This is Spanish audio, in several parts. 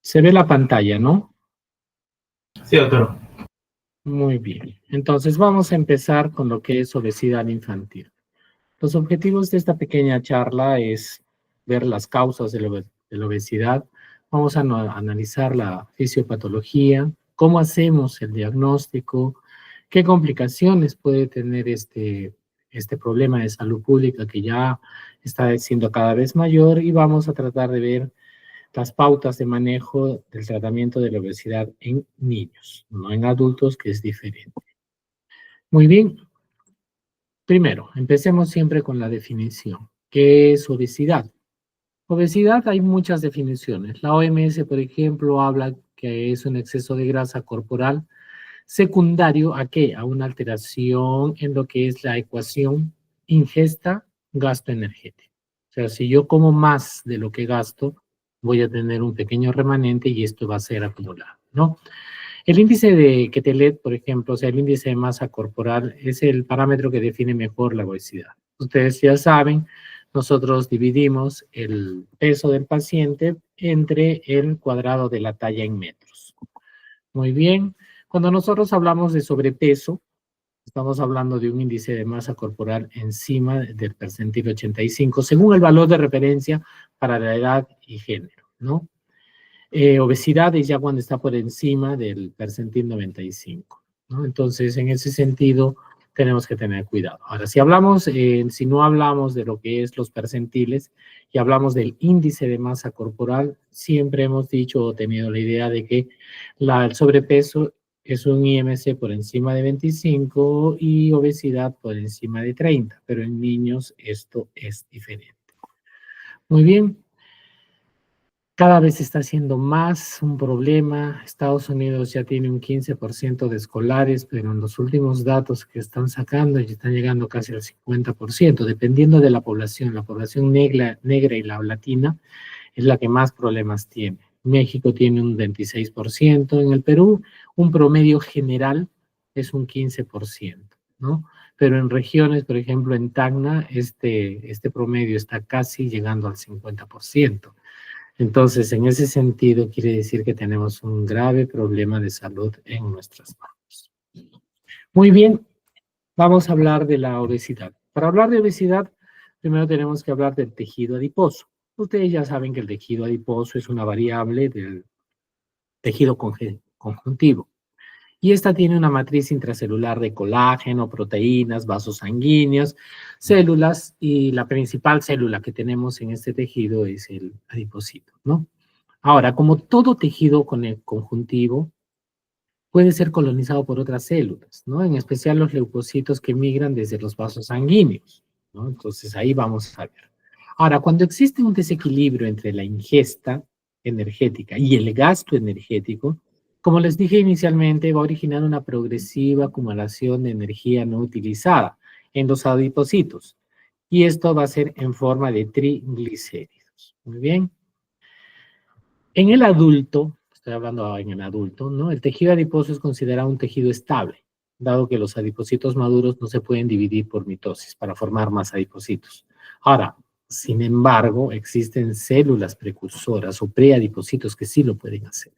Se ve la pantalla, ¿no? Sí, doctor. Muy bien. Entonces vamos a empezar con lo que es obesidad infantil. Los objetivos de esta pequeña charla es ver las causas de la obesidad. Vamos a analizar la fisiopatología, cómo hacemos el diagnóstico, qué complicaciones puede tener este problema de salud pública que ya está siendo cada vez mayor, y vamos a tratar de ver las pautas de manejo del tratamiento de la obesidad en niños, no en adultos, que es diferente. Muy bien. Primero, empecemos siempre con la definición. ¿Qué es obesidad? Obesidad hay muchas definiciones. La OMS, por ejemplo, habla que es un exceso de grasa corporal secundario ¿a qué? A una alteración en lo que es la ecuación ingesta-gasto energético. O sea, si yo como más de lo que gasto, voy a tener un pequeño remanente y esto va a ser acumulado, ¿no? El índice de Quetelet, por ejemplo, o sea, el índice de masa corporal, es el parámetro que define mejor la obesidad. Ustedes ya saben, nosotros dividimos el peso del paciente entre el cuadrado de la talla en metros. Muy bien. Cuando nosotros hablamos de sobrepeso, estamos hablando de un índice de masa corporal encima del percentil 85, según el valor de referencia para la edad y género, ¿no? Obesidad es ya cuando está por encima del percentil 95, ¿no? Entonces, en ese sentido, tenemos que tener cuidado. Ahora, si no hablamos de lo que es los percentiles y hablamos del índice de masa corporal, siempre hemos dicho o tenido la idea de que el sobrepeso es un IMC por encima de 25 y obesidad por encima de 30, pero en niños esto es diferente. Muy bien. Cada vez está siendo más un problema. Estados Unidos ya tiene un 15% de escolares, pero en los últimos datos que están sacando ya están llegando casi al 50%, dependiendo de la población. La población negra y la latina es la que más problemas tiene. México tiene un 26%, en el Perú un promedio general es un 15%, ¿no? Pero en regiones, por ejemplo, en Tacna, este promedio está casi llegando al 50%. Entonces, en ese sentido, quiere decir que tenemos un grave problema de salud en nuestras manos. Muy bien, vamos a hablar de la obesidad. Para hablar de obesidad, primero tenemos que hablar del tejido adiposo. Ustedes ya saben que el tejido adiposo es una variable del tejido conjuntivo. Y esta tiene una matriz intracelular de colágeno, proteínas, vasos sanguíneos, células, y la principal célula que tenemos en este tejido es el adipocito, ¿no? Ahora, como todo tejido conjuntivo, puede ser colonizado por otras células, ¿no? En especial los leucocitos que migran desde los vasos sanguíneos, ¿no? Entonces, ahí vamos a ver. Ahora, cuando existe un desequilibrio entre la ingesta energética y el gasto energético, como les dije inicialmente, va a originar una progresiva acumulación de energía no utilizada en los adipocitos. Y esto va a ser en forma de triglicéridos. Muy bien. En el adulto, estoy hablando en el adulto, ¿no? El tejido adiposo es considerado un tejido estable, dado que los adipocitos maduros no se pueden dividir por mitosis para formar más adipocitos. Ahora, sin embargo, existen células precursoras o preadipocitos que sí lo pueden hacer.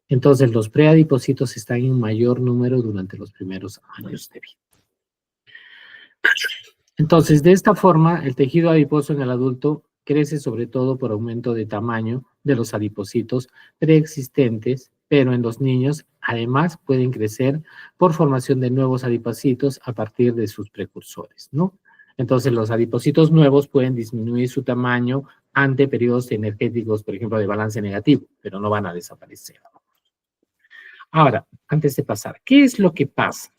Entonces, los preadipocitos están en mayor número durante los primeros años de vida. Entonces, de esta forma, el tejido adiposo en el adulto crece sobre todo por aumento de tamaño de los adipocitos preexistentes, pero en los niños además pueden crecer por formación de nuevos adipocitos a partir de sus precursores, ¿no? Entonces, los adipocitos nuevos pueden disminuir su tamaño ante periodos energéticos, por ejemplo, de balance negativo, pero no van a desaparecer. Ahora, antes de pasar, ¿qué es lo que pasa?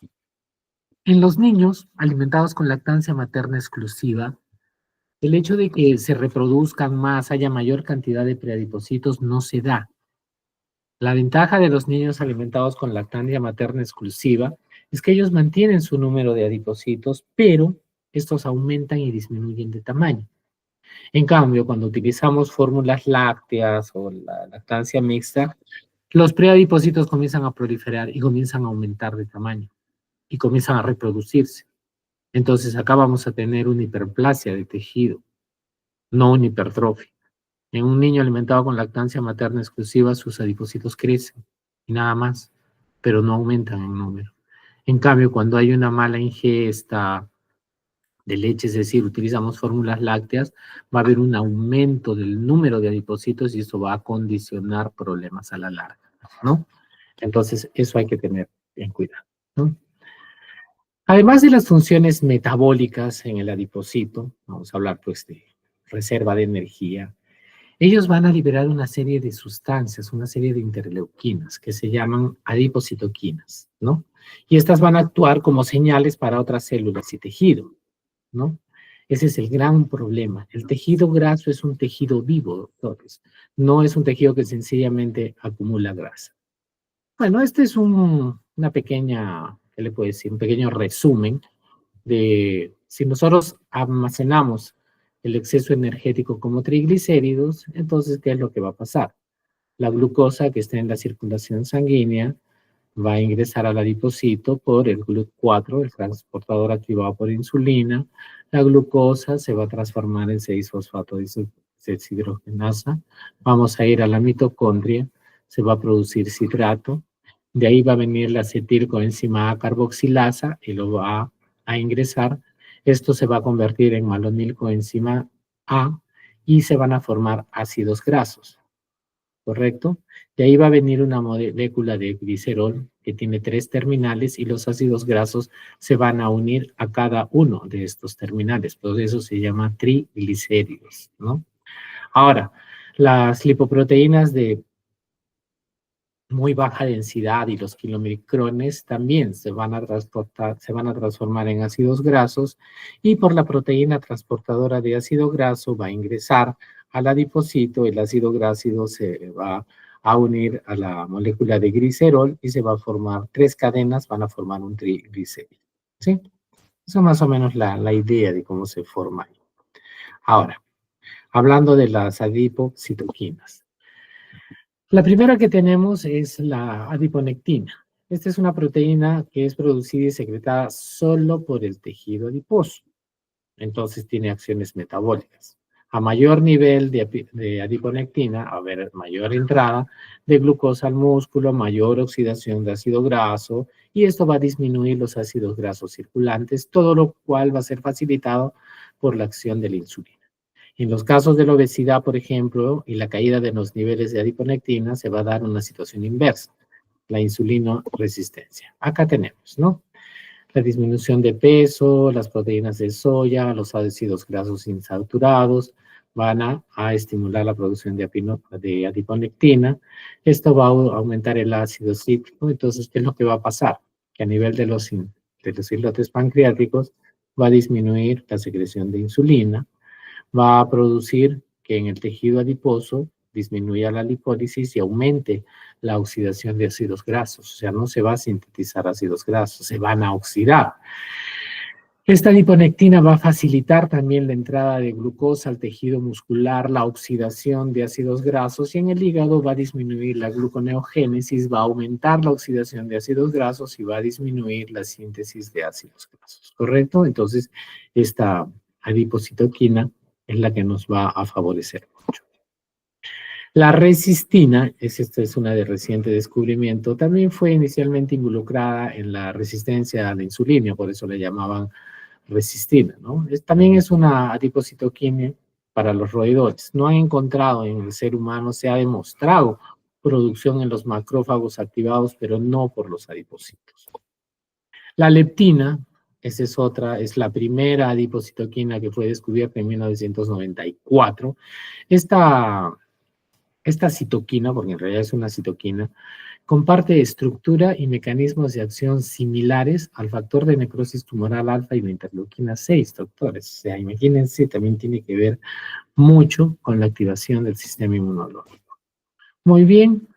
En los niños alimentados con lactancia materna exclusiva, el hecho de que se reproduzcan más, haya mayor cantidad de preadipocitos, no se da. La ventaja de los niños alimentados con lactancia materna exclusiva es que ellos mantienen su número de adipocitos, pero estos aumentan y disminuyen de tamaño. En cambio, cuando utilizamos fórmulas lácteas o la lactancia mixta, los preadipocitos comienzan a proliferar y comienzan a aumentar de tamaño y comienzan a reproducirse. Entonces acá vamos a tener una hiperplasia de tejido, no una hipertrofia. En un niño alimentado con lactancia materna exclusiva, sus adipocitos crecen y nada más, pero no aumentan en número. En cambio, cuando hay una mala ingesta de leche, es decir, utilizamos fórmulas lácteas, va a haber un aumento del número de adipocitos y eso va a condicionar problemas a la larga, ¿no? Entonces, eso hay que tener en cuidado, ¿no? Además de las funciones metabólicas en el adipocito, vamos a hablar pues de reserva de energía, ellos van a liberar una serie de sustancias, una serie de interleuquinas que se llaman adipocitoquinas, ¿no? Y estas van a actuar como señales para otras células y tejido, ¿no? Ese es el gran problema. El tejido graso es un tejido vivo, doctores. No es un tejido que sencillamente acumula grasa. Bueno, este es una pequeña, ¿qué le puedo decir? Un pequeño resumen de si nosotros almacenamos el exceso energético como triglicéridos, entonces, ¿qué es lo que va a pasar? La glucosa que está en la circulación sanguínea va a ingresar al adipocito por el GLUT4, el transportador activado por insulina. La glucosa se va a transformar en 6-fosfato deshidrogenasa. Vamos a ir a la mitocondria, se va a producir citrato. De ahí va a venir la acetilcoenzima A carboxilasa y lo va a ingresar. Esto se va a convertir en malonilcoenzima A y se van a formar ácidos grasos, ¿correcto? De ahí va a venir una molécula de glicerol que tiene 3 terminales y los ácidos grasos se van a unir a cada uno de estos terminales. Por eso se llama triglicéridos, ¿no? Ahora, las lipoproteínas de muy baja densidad y los kilomicrones también se van a transportar, se van a transformar en ácidos grasos y por la proteína transportadora de ácido graso va a ingresar al adipocito, el ácido graso se va a unir a la molécula de glicerol y se va a formar 3 cadenas, van a formar un triglicérido, ¿sí? Esa es más o menos la idea de cómo se forma. Ahora, hablando de las adipocitoquinas. La primera que tenemos es la adiponectina. Esta es una proteína que es producida y secretada solo por el tejido adiposo. Entonces tiene acciones metabólicas. A mayor nivel de adiponectina, a ver, mayor entrada de glucosa al músculo, mayor oxidación de ácido graso, y esto va a disminuir los ácidos grasos circulantes, todo lo cual va a ser facilitado por la acción de la insulina. En los casos de la obesidad, por ejemplo, y la caída de los niveles de adiponectina, se va a dar una situación inversa, la insulinoresistencia. Acá tenemos, ¿no? La disminución de peso, las proteínas de soya, los ácidos grasos insaturados van a estimular la producción de adiponectina. Esto va a aumentar el ácido cítrico. Entonces, ¿qué es lo que va a pasar? Que a nivel de los islotes pancreáticos va a disminuir la secreción de insulina, va a producir que en el tejido adiposo disminuya la lipólisis y aumente la oxidación de ácidos grasos. O sea, no se va a sintetizar ácidos grasos, se van a oxidar. Esta adiponectina va a facilitar también la entrada de glucosa al tejido muscular, la oxidación de ácidos grasos y en el hígado va a disminuir la gluconeogénesis, va a aumentar la oxidación de ácidos grasos y va a disminuir la síntesis de ácidos grasos, ¿correcto? Entonces, esta adipocitoquina es la que nos va a favorecer mucho. La resistina, esta es una de reciente descubrimiento, también fue inicialmente involucrada en la resistencia a la insulina, por eso le llamaban resistina, ¿no? También es una adipocitoquina para los roedores. No han encontrado en el ser humano, se ha demostrado producción en los macrófagos activados, pero no por los adipocitos. La leptina, esa es otra, es la primera adipocitoquina que fue descubierta en 1994. Esta citoquina, porque en realidad es una citoquina, comparte estructura y mecanismos de acción similares al factor de necrosis tumoral alfa y la interleuquina 6, doctores. O sea, imagínense, también tiene que ver mucho con la activación del sistema inmunológico. Muy bien.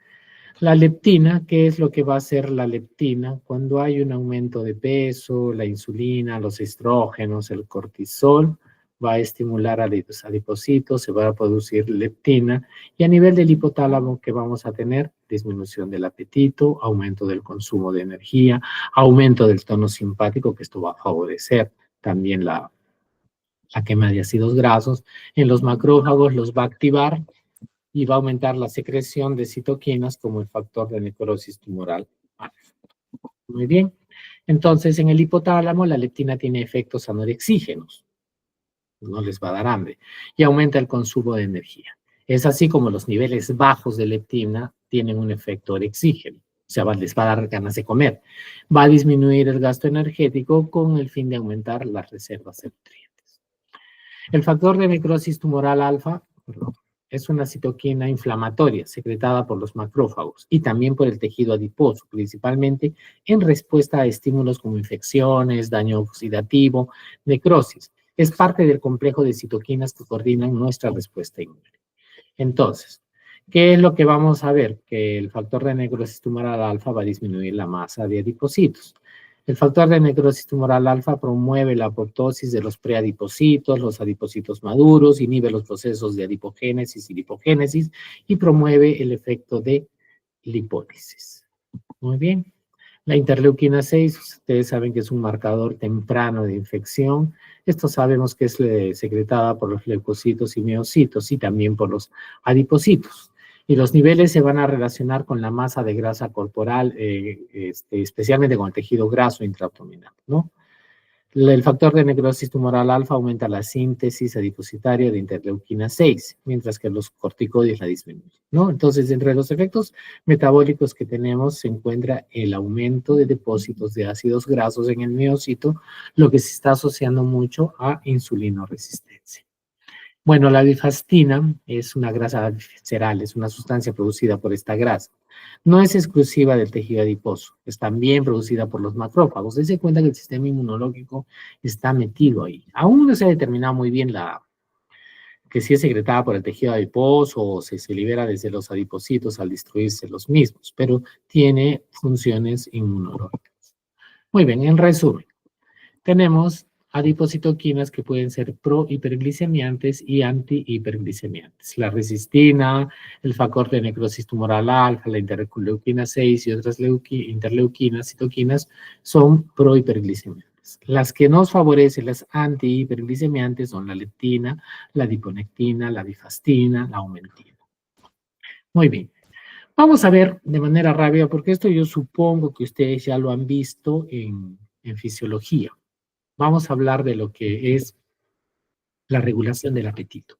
La leptina, ¿qué es lo que va a hacer la leptina? Cuando hay un aumento de peso, la insulina, los estrógenos, el cortisol, va a estimular a los adipocitos, se va a producir leptina y a nivel del hipotálamo, ¿qué vamos a tener? Disminución del apetito, aumento del consumo de energía, aumento del tono simpático, que esto va a favorecer también la quema de ácidos grasos. En los macrófagos los va a activar y va a aumentar la secreción de citoquinas como el factor de necrosis tumoral alfa. Muy bien. Entonces, en el hipotálamo, la leptina tiene efectos anorexígenos. No les va a dar hambre. Y aumenta el consumo de energía. Es así como los niveles bajos de leptina tienen un efecto orexígeno. O sea, les va a dar ganas de comer. Va a disminuir el gasto energético con el fin de aumentar las reservas de nutrientes. El factor de necrosis tumoral alfa, es una citoquina inflamatoria secretada por los macrófagos y también por el tejido adiposo, principalmente en respuesta a estímulos como infecciones, daño oxidativo, necrosis. Es parte del complejo de citoquinas que coordinan nuestra respuesta inmune. Entonces, ¿qué es lo que vamos a ver? Que el factor de necrosis tumoral alfa va a disminuir la masa de adipocitos. El factor de necrosis tumoral alfa promueve la apoptosis de los preadipocitos, los adipocitos maduros, inhibe los procesos de adipogénesis y lipogénesis y promueve el efecto de lipólisis. Muy bien. La interleuquina 6, ustedes saben que es un marcador temprano de infección. Esto sabemos que es secretada por los leucocitos y miocitos y también por los adipocitos. Y los niveles se van a relacionar con la masa de grasa corporal, especialmente con el tejido graso intraabdominal, ¿no? El factor de necrosis tumoral alfa aumenta la síntesis adipositaria de interleuquina 6, mientras que los corticoides la disminuyen, ¿no? Entonces, entre los efectos metabólicos que tenemos se encuentra el aumento de depósitos de ácidos grasos en el miocito, lo que se está asociando mucho a insulinoresistencia. Bueno, la bifastina es una grasa visceral, es una sustancia producida por esta grasa. No es exclusiva del tejido adiposo, es también producida por los macrófagos. Dense cuenta que el sistema inmunológico está metido ahí. Aún no se ha determinado muy bien que si es secretada por el tejido adiposo o se libera desde los adipocitos al destruirse los mismos, pero tiene funciones inmunológicas. Muy bien, en resumen, tenemos adipocitoquinas que pueden ser prohiperglicemiantes y antihiperglicemiantes. La resistina, el factor de necrosis tumoral alfa, la interleuquina 6 y otras interleuquinas, citoquinas, son prohiperglicemiantes. Las que nos favorecen, las antihiperglicemiantes, son la leptina, la adiponectina, la bifastina, la aumentina. Muy bien. Vamos a ver de manera rápida, porque esto yo supongo que ustedes ya lo han visto en fisiología. Vamos a hablar de lo que es la regulación del apetito.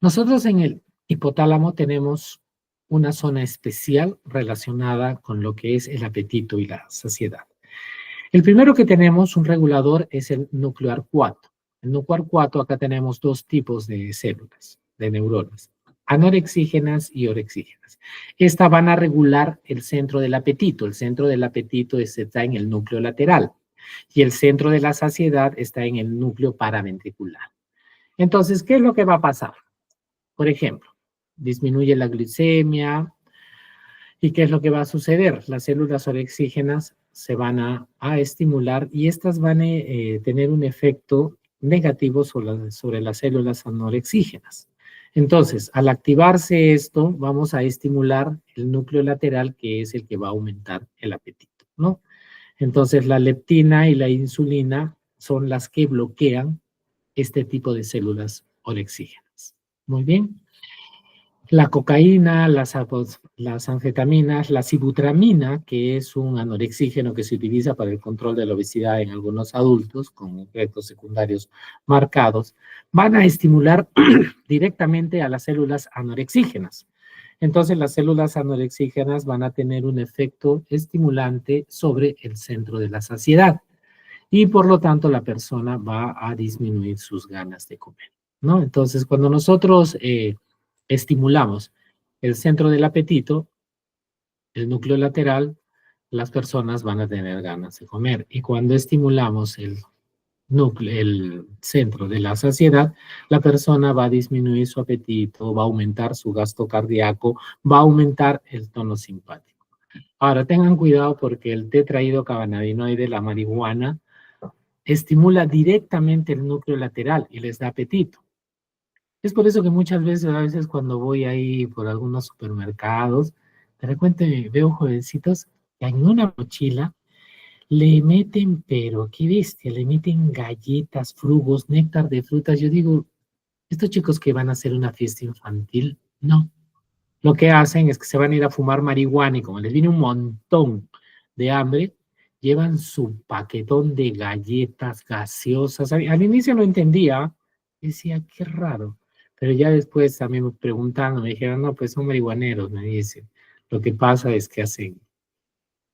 Nosotros en el hipotálamo tenemos una zona especial relacionada con lo que es el apetito y la saciedad. El primero que tenemos, un regulador, es el núcleo arcuato. El núcleo arcuato, acá tenemos dos tipos de células, de neuronas, anorexígenas y orexígenas. Estas van a regular el centro del apetito. El centro del apetito está en el núcleo lateral. Y el centro de la saciedad está en el núcleo paraventricular. Entonces, ¿qué es lo que va a pasar? Por ejemplo, disminuye la glicemia. ¿Y qué es lo que va a suceder? Las células orexígenas se van a estimular y estas van a tener un efecto negativo sobre las células anorexígenas. Entonces, al activarse esto, vamos a estimular el núcleo lateral, que es el que va a aumentar el apetito, ¿no? Entonces, la leptina y la insulina son las que bloquean este tipo de células orexígenas. Muy bien. La cocaína, las anfetaminas, la sibutramina, que es un anorexígeno que se utiliza para el control de la obesidad en algunos adultos con efectos secundarios marcados, van a estimular directamente a las células anorexígenas. Entonces, las células anorexígenas van a tener un efecto estimulante sobre el centro de la saciedad y, por lo tanto, la persona va a disminuir sus ganas de comer, ¿no? Entonces, cuando nosotros estimulamos el centro del apetito, el núcleo lateral, las personas van a tener ganas de comer. Y cuando estimulamos el centro de la saciedad, la persona va a disminuir su apetito, va a aumentar su gasto cardíaco, va a aumentar el tono simpático. Ahora, tengan cuidado porque el tetrahidrocannabinoide, la marihuana, estimula directamente el núcleo lateral y les da apetito. Es por eso que muchas veces, a veces cuando voy ahí por algunos supermercados, de repente veo jovencitos que en una mochila le meten, pero qué bestia, le meten galletas, frugos, néctar de frutas. Yo digo, estos chicos que van a hacer una fiesta infantil, No. Lo que hacen es que se van a ir a fumar marihuana y como les viene un montón de hambre, llevan su paquetón de galletas gaseosas. Al inicio no entendía, decía, qué raro. Pero ya después a mí me preguntaron, me dijeron, no, pues son marihuaneros, me dicen. Lo que pasa es que hacen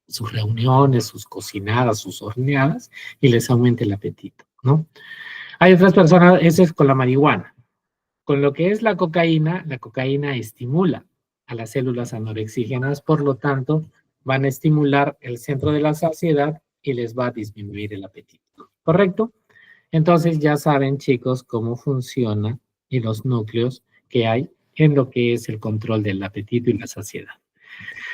sus reuniones, sus cocinadas, sus horneadas y les aumenta el apetito, ¿no? Hay otras personas, eso es con la marihuana. Con lo que es la cocaína estimula a las células anorexígenas, por lo tanto, van a estimular el centro de la saciedad y les va a disminuir el apetito. ¿Correcto? Entonces ya saben, chicos, cómo funciona y los núcleos que hay en lo que es el control del apetito y la saciedad.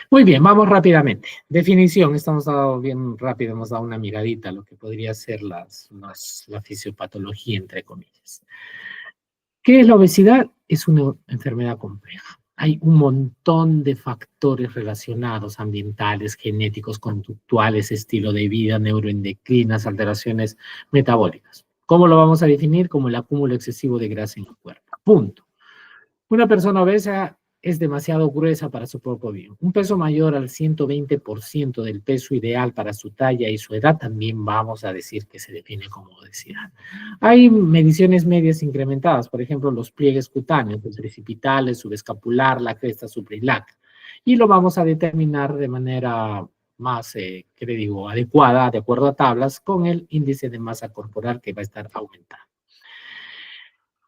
Muy bien, vamos rápidamente. Definición, estamos dando bien rápido, hemos dado una miradita a lo que podría ser la fisiopatología, entre comillas. ¿Qué es la obesidad? Es una enfermedad compleja. Hay un montón de factores relacionados, ambientales, genéticos, conductuales, estilo de vida, neuroendocrinas, alteraciones metabólicas. ¿Cómo lo vamos a definir? Como el acúmulo excesivo de grasa en el cuerpo. Punto. Una persona obesa es demasiado gruesa para su propio bien. Un peso mayor al 120% del peso ideal para su talla y su edad también vamos a decir que se define como obesidad. Hay mediciones medias incrementadas, por ejemplo, los pliegues cutáneos, los precipitales, subescapular, la cresta suprailiaca. Y lo vamos a determinar de manera más, ¿qué le digo?, adecuada, de acuerdo a tablas, con el índice de masa corporal que va a estar aumentando.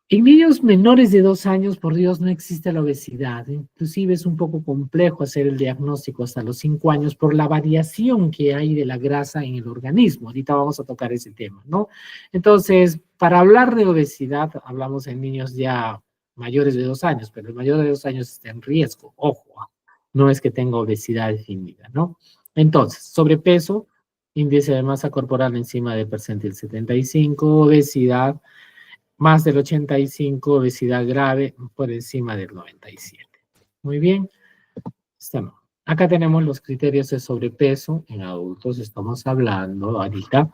En niños menores de 2 años, por Dios, no existe la obesidad. Inclusive es un poco complejo hacer el diagnóstico hasta los 5 años por la variación que hay de la grasa en el organismo. Ahorita vamos a tocar ese tema, ¿no? Entonces, para hablar de obesidad, hablamos en niños ya mayores de 2 años, pero el mayor de 2 años está en riesgo. Ojo, no es que tenga obesidad definida, ¿no? Entonces, sobrepeso, índice de masa corporal encima del percentil 75, obesidad más del 85, obesidad grave por encima del 97. Muy bien, estamos. Acá tenemos los criterios de sobrepeso en adultos, estamos hablando ahorita.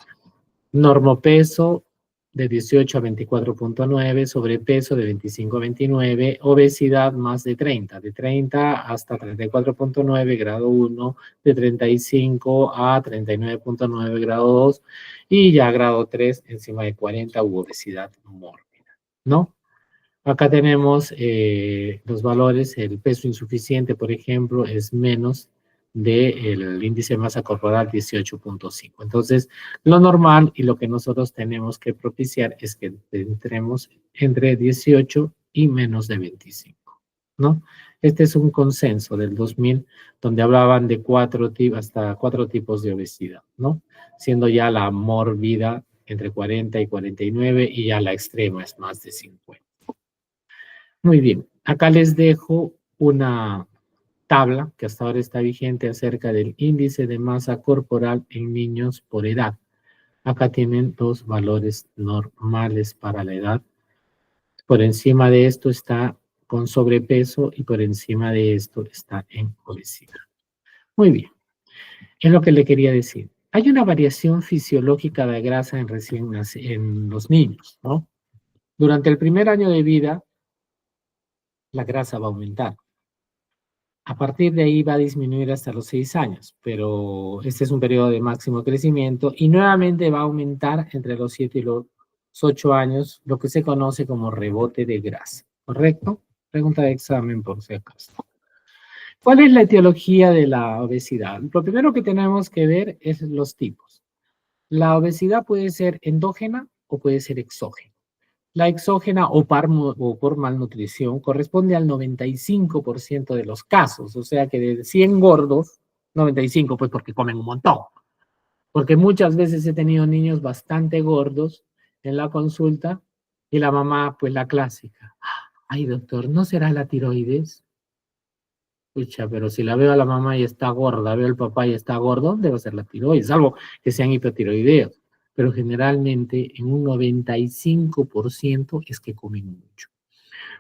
Normopeso de 18 a 24.9, sobrepeso de 25 a 29, obesidad más de 30 hasta 34.9, grado 1, de 35 a 39.9, grado 2, y ya grado 3, encima de 40, u obesidad mórbida, ¿no? Acá tenemos los valores, el peso insuficiente, por ejemplo, es menos del índice de masa corporal 18.5. Entonces, lo normal y lo que nosotros tenemos que propiciar es que entremos entre 18 y menos de 25, ¿no? Este es un consenso del 2000, donde hablaban de hasta 4 tipos de obesidad, ¿no? Siendo ya la mórbida entre 40 y 49 y ya la extrema es más de 50. Muy bien, acá les dejo una tabla que hasta ahora está vigente acerca del índice de masa corporal en niños por edad. Acá tienen 2 valores normales para la edad. Por encima de esto está con sobrepeso y por encima de esto está en obesidad. Muy bien, es lo que le quería decir. Hay una variación fisiológica de grasa en los niños, ¿no? Durante el primer año de vida, la grasa va a aumentar. A partir de ahí va a disminuir hasta los 6 años, pero este es un periodo de máximo crecimiento y nuevamente va a aumentar entre los 7 y los 8 años, lo que se conoce como rebote de grasa, ¿correcto? Pregunta de examen por si acaso. ¿Cuál es la etiología de la obesidad? Lo primero que tenemos que ver es los tipos. La obesidad puede ser endógena o puede ser exógena. La exógena o por malnutrición corresponde al 95% de los casos, o sea que de 100 gordos, 95 pues porque comen un montón. Porque muchas veces he tenido niños bastante gordos en la consulta y la mamá pues la clásica. Ay doctor, ¿no será la tiroides? Pucha, pero si la veo a la mamá y está gorda, veo al papá y está gordo, debe ser la tiroides, salvo que sean hipotiroideos. Pero generalmente en un 95% es que comen mucho.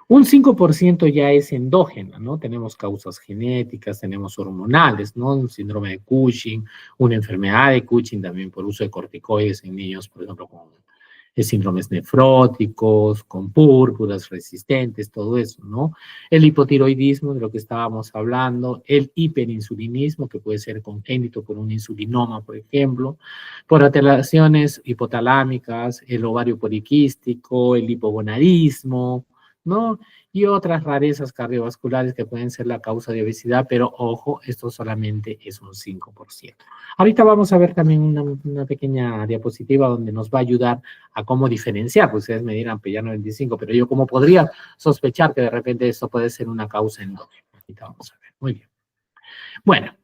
Un 5% ya es endógena, ¿no? Tenemos causas genéticas, tenemos hormonales, ¿no? Un síndrome de Cushing, una enfermedad de Cushing también por uso de corticoides en niños, por ejemplo, con síndromes nefróticos, con púrpuras resistentes, todo eso, ¿no? El hipotiroidismo, de lo que estábamos hablando, el hiperinsulinismo, que puede ser congénito por un insulinoma, por ejemplo, por alteraciones hipotalámicas, el ovario poliquístico, el hipogonadismo, ¿no? Y otras rarezas cardiovasculares que pueden ser la causa de obesidad, pero ojo, esto solamente es un 5%. Ahorita vamos a ver también una pequeña diapositiva donde nos va a ayudar a cómo diferenciar, pues ustedes me dirán, pues ya no 25, pero yo cómo podría sospechar que de repente esto puede ser una causa endógena. Ahorita vamos a ver, muy bien. Bueno,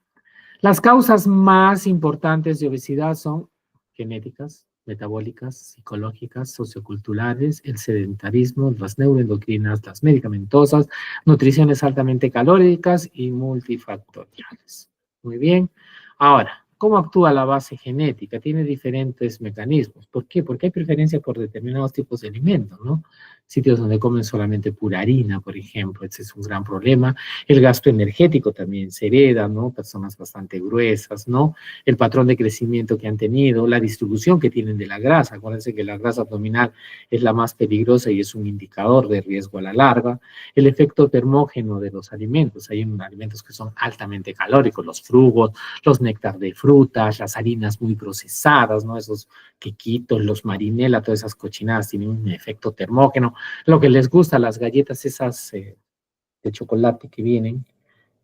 las causas más importantes de obesidad son genéticas, metabólicas, psicológicas, socioculturales, el sedentarismo, las neuroendocrinas, las medicamentosas, nutriciones altamente calóricas y multifactoriales. Muy bien. Ahora, ¿cómo actúa la base genética? Tiene diferentes mecanismos. ¿Por qué? Porque hay preferencia por determinados tipos de alimentos, ¿no? Sitios donde comen solamente pura harina, por ejemplo, ese es un gran problema. El gasto energético también se hereda, ¿no? Personas bastante gruesas, ¿no? El patrón de crecimiento que han tenido, la distribución que tienen de la grasa. Acuérdense que la grasa abdominal es la más peligrosa y es un indicador de riesgo a la larga. El efecto termógeno de los alimentos. Hay alimentos que son altamente calóricos, los frugos, los néctar de frutas, las harinas muy procesadas, ¿no? Esos quequitos, los marinela, todas esas cochinadas tienen un efecto termógeno. Lo que les gusta, las galletas esas de chocolate que vienen,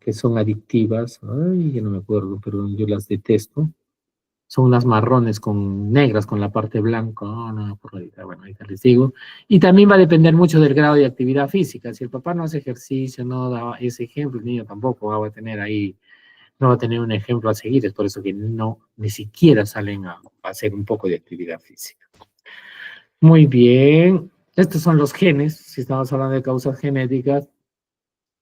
que son adictivas, ay, yo no me acuerdo, pero yo las detesto. Son unas marrones con negras, con la parte blanca, oh, no, por ahorita, bueno, ahorita les digo. Y también va a depender mucho del grado de actividad física. Si el papá no hace ejercicio, no da ese ejemplo, el niño tampoco va a tener ahí, no va a tener un ejemplo a seguir. Es por eso que no, ni siquiera salen a hacer un poco de actividad física. Muy bien. Estos son los genes, si estamos hablando de causas genéticas.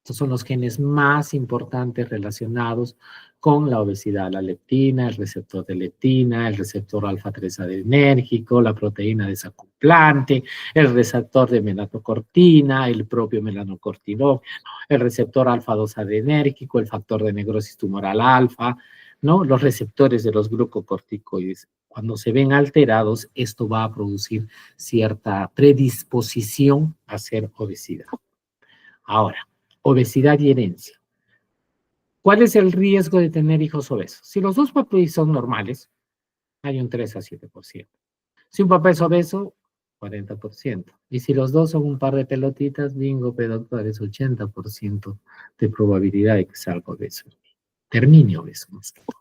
Estos son los genes más importantes relacionados con la obesidad, la leptina, el receptor de leptina, el receptor alfa-3 adrenérgico, la proteína desacoplante, el receptor de melanocortina, el propio melanocortinógeno, el receptor alfa-2 adrenérgico, el factor de necrosis tumoral alfa, ¿no? Los receptores de los glucocorticoides. Cuando se ven alterados, esto va a producir cierta predisposición a ser obesidad. Ahora, obesidad y herencia. ¿Cuál es el riesgo de tener hijos obesos? Si los dos papás son normales, hay un 3 a 7%. Si un papá es obeso, 40%. Y si los dos son un par de pelotitas, bingo, doctor, es 80% de probabilidad de que salga obeso. Termine obeso más que todo.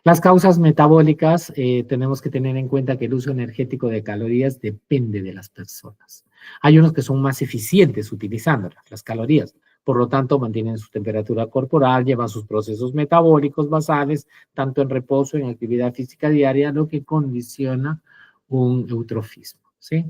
Las causas metabólicas, tenemos que tener en cuenta que el uso energético de calorías depende de las personas. Hay unos que son más eficientes utilizándolas, las calorías. Por lo tanto, mantienen su temperatura corporal, llevan sus procesos metabólicos basales, tanto en reposo, en actividad física diaria, lo que condiciona un eutrofismo, ¿sí?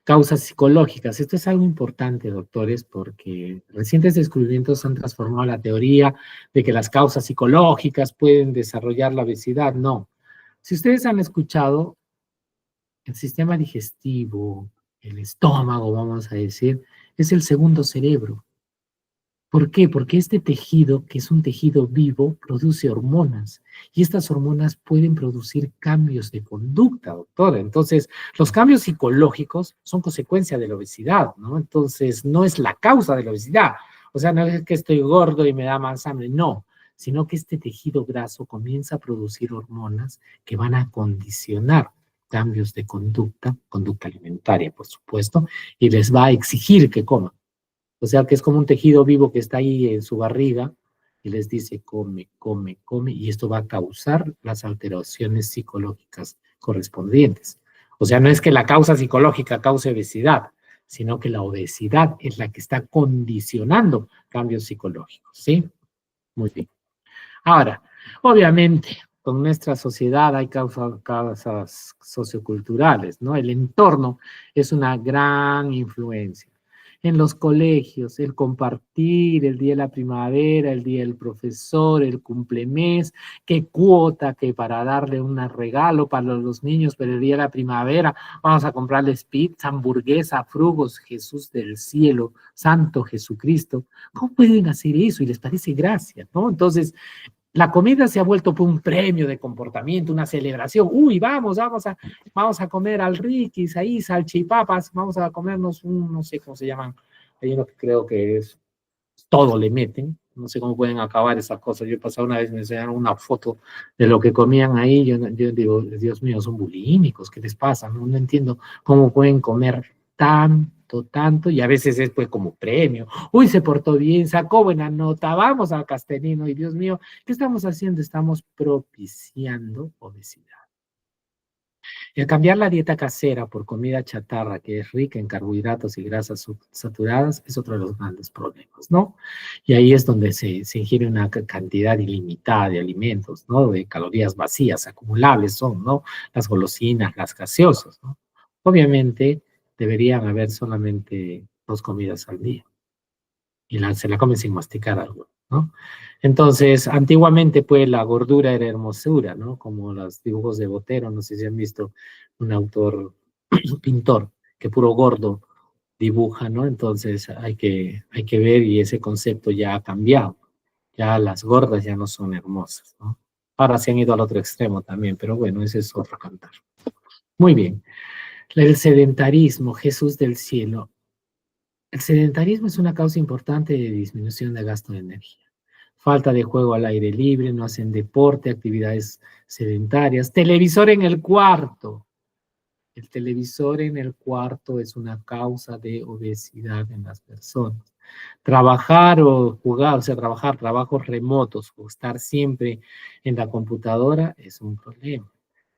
Causas psicológicas. Esto es algo importante, doctores, porque recientes descubrimientos han transformado la teoría de que las causas psicológicas pueden desarrollar la obesidad. No. Si ustedes han escuchado, el sistema digestivo, el estómago, vamos a decir, es el segundo cerebro. ¿Por qué? Porque este tejido, que es un tejido vivo, produce hormonas. Y estas hormonas pueden producir cambios de conducta, doctora. Entonces, los cambios psicológicos son consecuencia de la obesidad, ¿no? Entonces, no es la causa de la obesidad. O sea, no es que estoy gordo y me da más hambre, no. Sino que este tejido graso comienza a producir hormonas que van a condicionar cambios de conducta alimentaria, por supuesto, y les va a exigir que coman. O sea que es como un tejido vivo que está ahí en su barriga y les dice come, come, come, y esto va a causar las alteraciones psicológicas correspondientes. O sea, no es que la causa psicológica cause obesidad, sino que la obesidad es la que está condicionando cambios psicológicos, ¿sí? Muy bien. Ahora, obviamente, con nuestra sociedad hay causas socioculturales, ¿no? El entorno es una gran influencia. En los colegios, el compartir, el día de la primavera, el día del profesor, el cumplemes, qué cuota, que para darle un regalo para los niños, pero el día de la primavera vamos a comprarles pizza, hamburguesa, frugos, Jesús del cielo, Santo Jesucristo. ¿Cómo pueden hacer eso? Y les parece gracia, ¿no? Entonces, La comida se ha vuelto un premio de comportamiento, una celebración. Uy, vamos a comer al Riquis, ahí salchipapas, vamos a comernos un, no sé cómo se llaman, hay uno que creo que es, todo le meten, no sé cómo pueden acabar esas cosas. Yo he pasado una vez, me enseñaron una foto de lo que comían ahí, yo digo, Dios mío, son bulímicos, ¿qué les pasa? No entiendo cómo pueden comer tanto, y a veces es pues como premio. Uy, se portó bien, sacó buena nota, vamos al Castellino, y Dios mío, ¿qué estamos haciendo? Estamos propiciando obesidad. Y al cambiar la dieta casera por comida chatarra, que es rica en carbohidratos y grasas saturadas, es otro de los grandes problemas, ¿no? Y ahí es donde se ingiere una cantidad ilimitada de alimentos, ¿no? De calorías vacías, acumulables son, ¿no? Las golosinas, las gaseosas, ¿no? Obviamente deberían haber solamente 2 comidas al día y se la comen sin masticar algo, ¿no? Entonces, antiguamente, pues, la gordura era hermosura, ¿no? Como los dibujos de Botero, no sé si han visto un autor, pintor, que puro gordo dibuja, ¿no? Entonces, hay que ver y ese concepto ya ha cambiado. Ya las gordas ya no son hermosas, ¿no? Ahora se han ido al otro extremo también, pero bueno, ese es otro cantar. Muy bien. El sedentarismo, Jesús del cielo. El sedentarismo es una causa importante de disminución de gasto de energía. Falta de juego al aire libre, no hacen deporte, actividades sedentarias. Televisor en el cuarto. El televisor en el cuarto es una causa de obesidad en las personas. Trabajar o jugar, o sea, trabajar trabajos remotos o estar siempre en la computadora es un problema.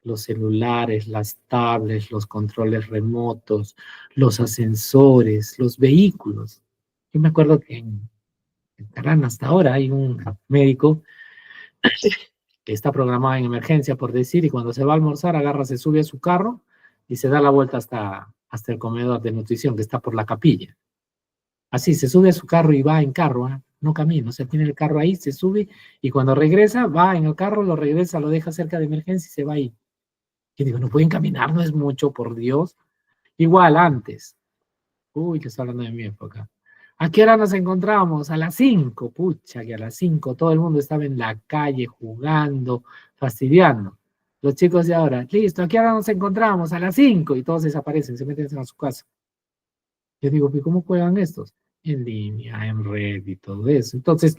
Los celulares, las tablets, los controles remotos, los ascensores, los vehículos. Yo me acuerdo que en Tarán hasta ahora hay un médico que está programado en emergencia, por decir, y cuando se va a almorzar, agarra, se sube a su carro y se da la vuelta hasta el comedor de nutrición que está por la capilla. Así, se sube a su carro y va en carro, ¿eh? No camina, o sea, tiene el carro ahí, se sube y cuando regresa, va en el carro, lo regresa, lo deja cerca de emergencia y se va ahí. Y digo, no pueden caminar, no es mucho, por Dios. Igual antes. Uy, que está hablando de mi época. ¿A qué hora nos encontramos? A las 5, pucha, que a las 5 todo el mundo estaba en la calle jugando, fastidiando. Los chicos de ahora, listo, ¿a qué hora nos encontramos? A las 5 y todos desaparecen, se meten a su casa. Yo digo, ¿y cómo juegan estos? En línea, en red y todo eso. Entonces,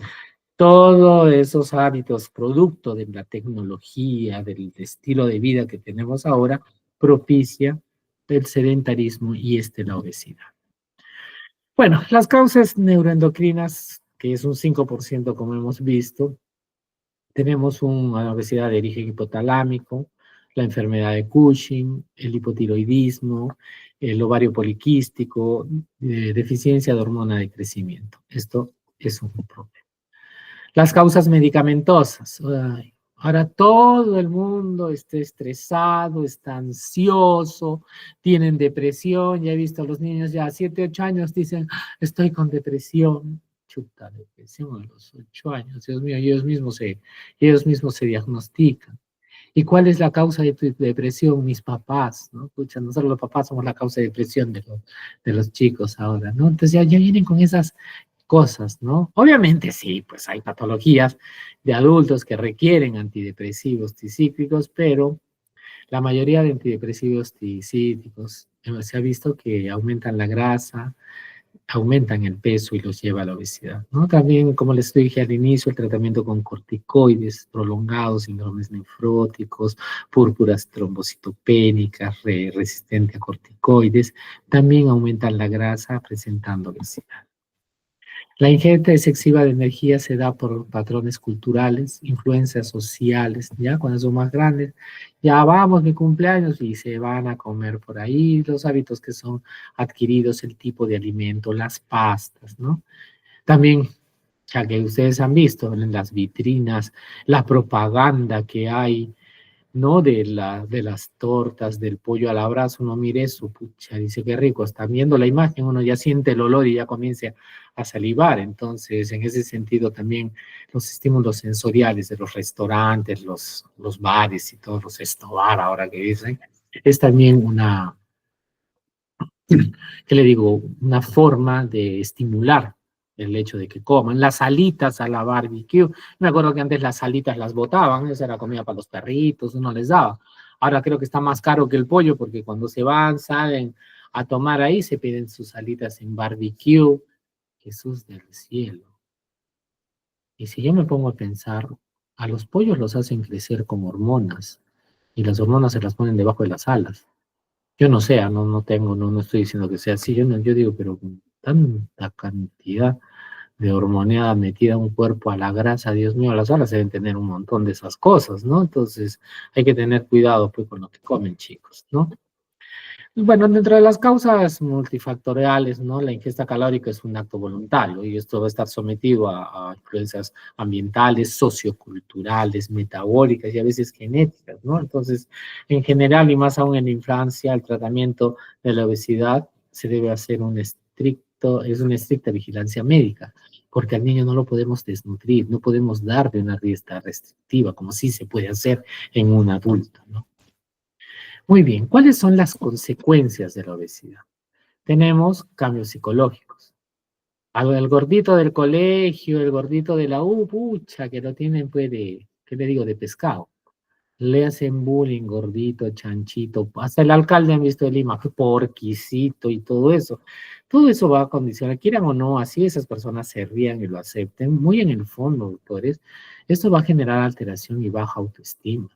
todos esos hábitos, producto de la tecnología, del estilo de vida que tenemos ahora, propicia el sedentarismo y la obesidad. Bueno, las causas neuroendocrinas, que es un 5% como hemos visto, tenemos una obesidad de origen hipotalámico, la enfermedad de Cushing, el hipotiroidismo, el ovario poliquístico, deficiencia de hormona de crecimiento. Esto es un problema. Las causas medicamentosas. Ay, ahora todo el mundo está estresado, está ansioso, tienen depresión. Ya he visto a los niños ya a 7, 8 años dicen, estoy con depresión. Chuta, depresión a los 8 años. Dios mío, ellos mismos se diagnostican. ¿Y cuál es la causa de tu depresión? Mis papás, ¿no? Escucha, nosotros los papás somos la causa de depresión de los chicos ahora, ¿no? Entonces ya vienen con esas cosas, ¿no? Obviamente sí, pues hay patologías de adultos que requieren antidepresivos tricíclicos, pero la mayoría de antidepresivos tricíclicos se ha visto que aumentan la grasa, aumentan el peso y los lleva a la obesidad, ¿no? También, como les dije al inicio, el tratamiento con corticoides prolongados, síndromes nefróticos, púrpuras trombocitopénicas, resistente a corticoides, también aumentan la grasa presentando obesidad. La ingesta excesiva de energía se da por patrones culturales, influencias sociales, ya cuando son más grandes, ya vamos mi cumpleaños y se van a comer por ahí, los hábitos que son adquiridos, el tipo de alimento, las pastas, ¿no? También, ya que ustedes han visto en las vitrinas, la propaganda que hay, ¿no? De las tortas, del pollo al abrazo, uno mire eso, pucha, dice qué rico, está viendo la imagen, uno ya siente el olor y ya comienza a salivar. Entonces, en ese sentido también los estímulos sensoriales de los restaurantes, los bares y todos los estobar ahora que dicen, es también ¿qué le digo? Una forma de estimular el hecho de que coman. Las alitas a la barbecue, me acuerdo que antes las alitas las botaban, esa era comida para los perritos, uno les daba. Ahora creo que está más caro que el pollo, porque cuando se van, salen a tomar ahí, se piden sus alitas en barbecue. Jesús del cielo. Y si yo me pongo a pensar, a los pollos los hacen crecer con hormonas, y las hormonas se las ponen debajo de las alas. Yo no sé, no estoy diciendo que sea así, yo digo, pero con tanta cantidad de hormonada metida en un cuerpo a la grasa, Dios mío, las alas deben tener un montón de esas cosas, ¿no? Entonces hay que tener cuidado pues con lo que comen, chicos, ¿no? Bueno, dentro de las causas multifactoriales, ¿no? La ingesta calórica es un acto voluntario y esto va a estar sometido a influencias ambientales, socioculturales, metabólicas y a veces genéticas, ¿no? Entonces, en general y más aún en la infancia, el tratamiento de la obesidad se debe hacer es una estricta vigilancia médica, porque al niño no lo podemos desnutrir, no podemos darle una dieta restrictiva, como sí se puede hacer en un adulto, ¿no? Muy bien, ¿cuáles son las consecuencias de la obesidad? Tenemos cambios psicológicos. Algo del gordito del colegio, el gordito de la U, pucha, que lo tienen pues de, ¿qué le digo? De pescado. Le hacen bullying, gordito, chanchito, hasta el alcalde han visto de Lima, porquisito y todo eso. Todo eso va a condicionar, quieran o no, así esas personas se rían y lo acepten, muy en el fondo, doctores, esto va a generar alteración y baja autoestima.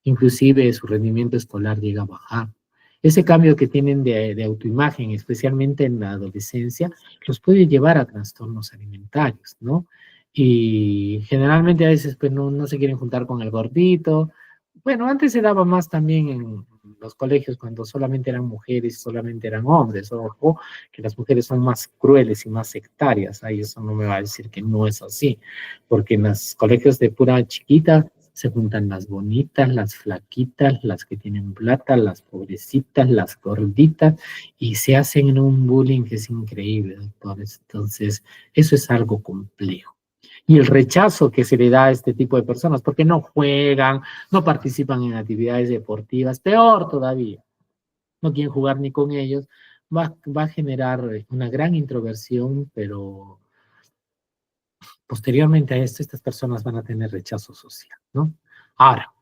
Inclusive su rendimiento escolar llega a bajar. Ese cambio que tienen de autoimagen, especialmente en la adolescencia, los puede llevar a trastornos alimentarios, ¿no? Y generalmente a veces pues no se quieren juntar con el gordito. Bueno, antes se daba más también en los colegios cuando solamente eran mujeres, solamente eran hombres. Ojo, que las mujeres son más crueles y más sectarias. Ahí eso no me va a decir que no es así, porque en los colegios de pura chiquita se juntan las bonitas, las flaquitas, las que tienen plata, las pobrecitas, las gorditas, y se hacen un bullying que es increíble, doctores. Entonces, eso es algo complejo. Y el rechazo que se le da a este tipo de personas, porque no juegan, no participan en actividades deportivas, peor todavía, no quieren jugar ni con ellos, va a generar una gran introversión, pero posteriormente a esto, estas personas van a tener rechazo social, ¿no? Ahora,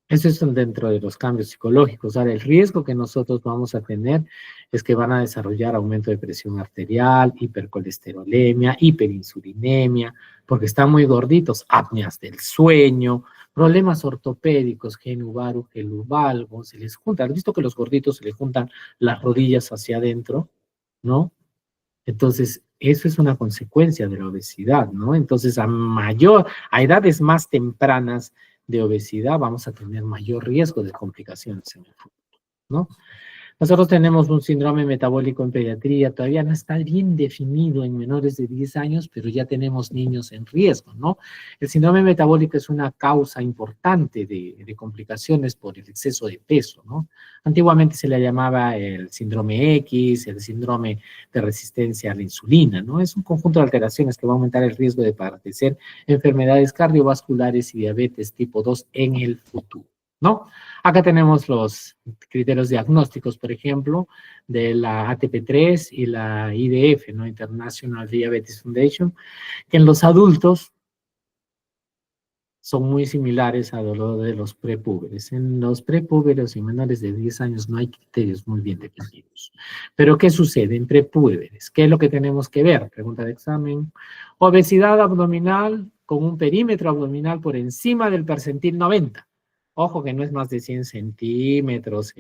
eso es dentro de los cambios psicológicos. Ahora, el riesgo que nosotros vamos a tener es que van a desarrollar aumento de presión arterial, hipercolesterolemia, hiperinsulinemia, porque están muy gorditos, apneas del sueño, problemas ortopédicos, genuvaru, geluvalgo, se les junta. ¿Has visto que los gorditos se les juntan las rodillas hacia adentro? ¿No? Entonces, eso es una consecuencia de la obesidad, ¿no? Entonces, a edades más tempranas de obesidad, vamos a tener mayor riesgo de complicaciones en el futuro, ¿no? Nosotros tenemos un síndrome metabólico en pediatría, todavía no está bien definido en menores de 10 años, pero ya tenemos niños en riesgo, ¿no? El síndrome metabólico es una causa importante de complicaciones por el exceso de peso, ¿no? Antiguamente se le llamaba el síndrome X, el síndrome de resistencia a la insulina, ¿no? Es un conjunto de alteraciones que va a aumentar el riesgo de padecer enfermedades cardiovasculares y diabetes tipo 2 en el futuro, ¿no? Acá tenemos los criterios diagnósticos, por ejemplo, de la ATP3 y la IDF, ¿no? International Diabetes Foundation, que en los adultos son muy similares a lo de los prepúberes. En los prepúberes y menores de 10 años no hay criterios muy bien definidos. Pero, ¿qué sucede en prepúberes? ¿Qué es lo que tenemos que ver? Pregunta de examen. Obesidad abdominal con un perímetro abdominal por encima del percentil 90. Ojo que no es más de 100 centímetros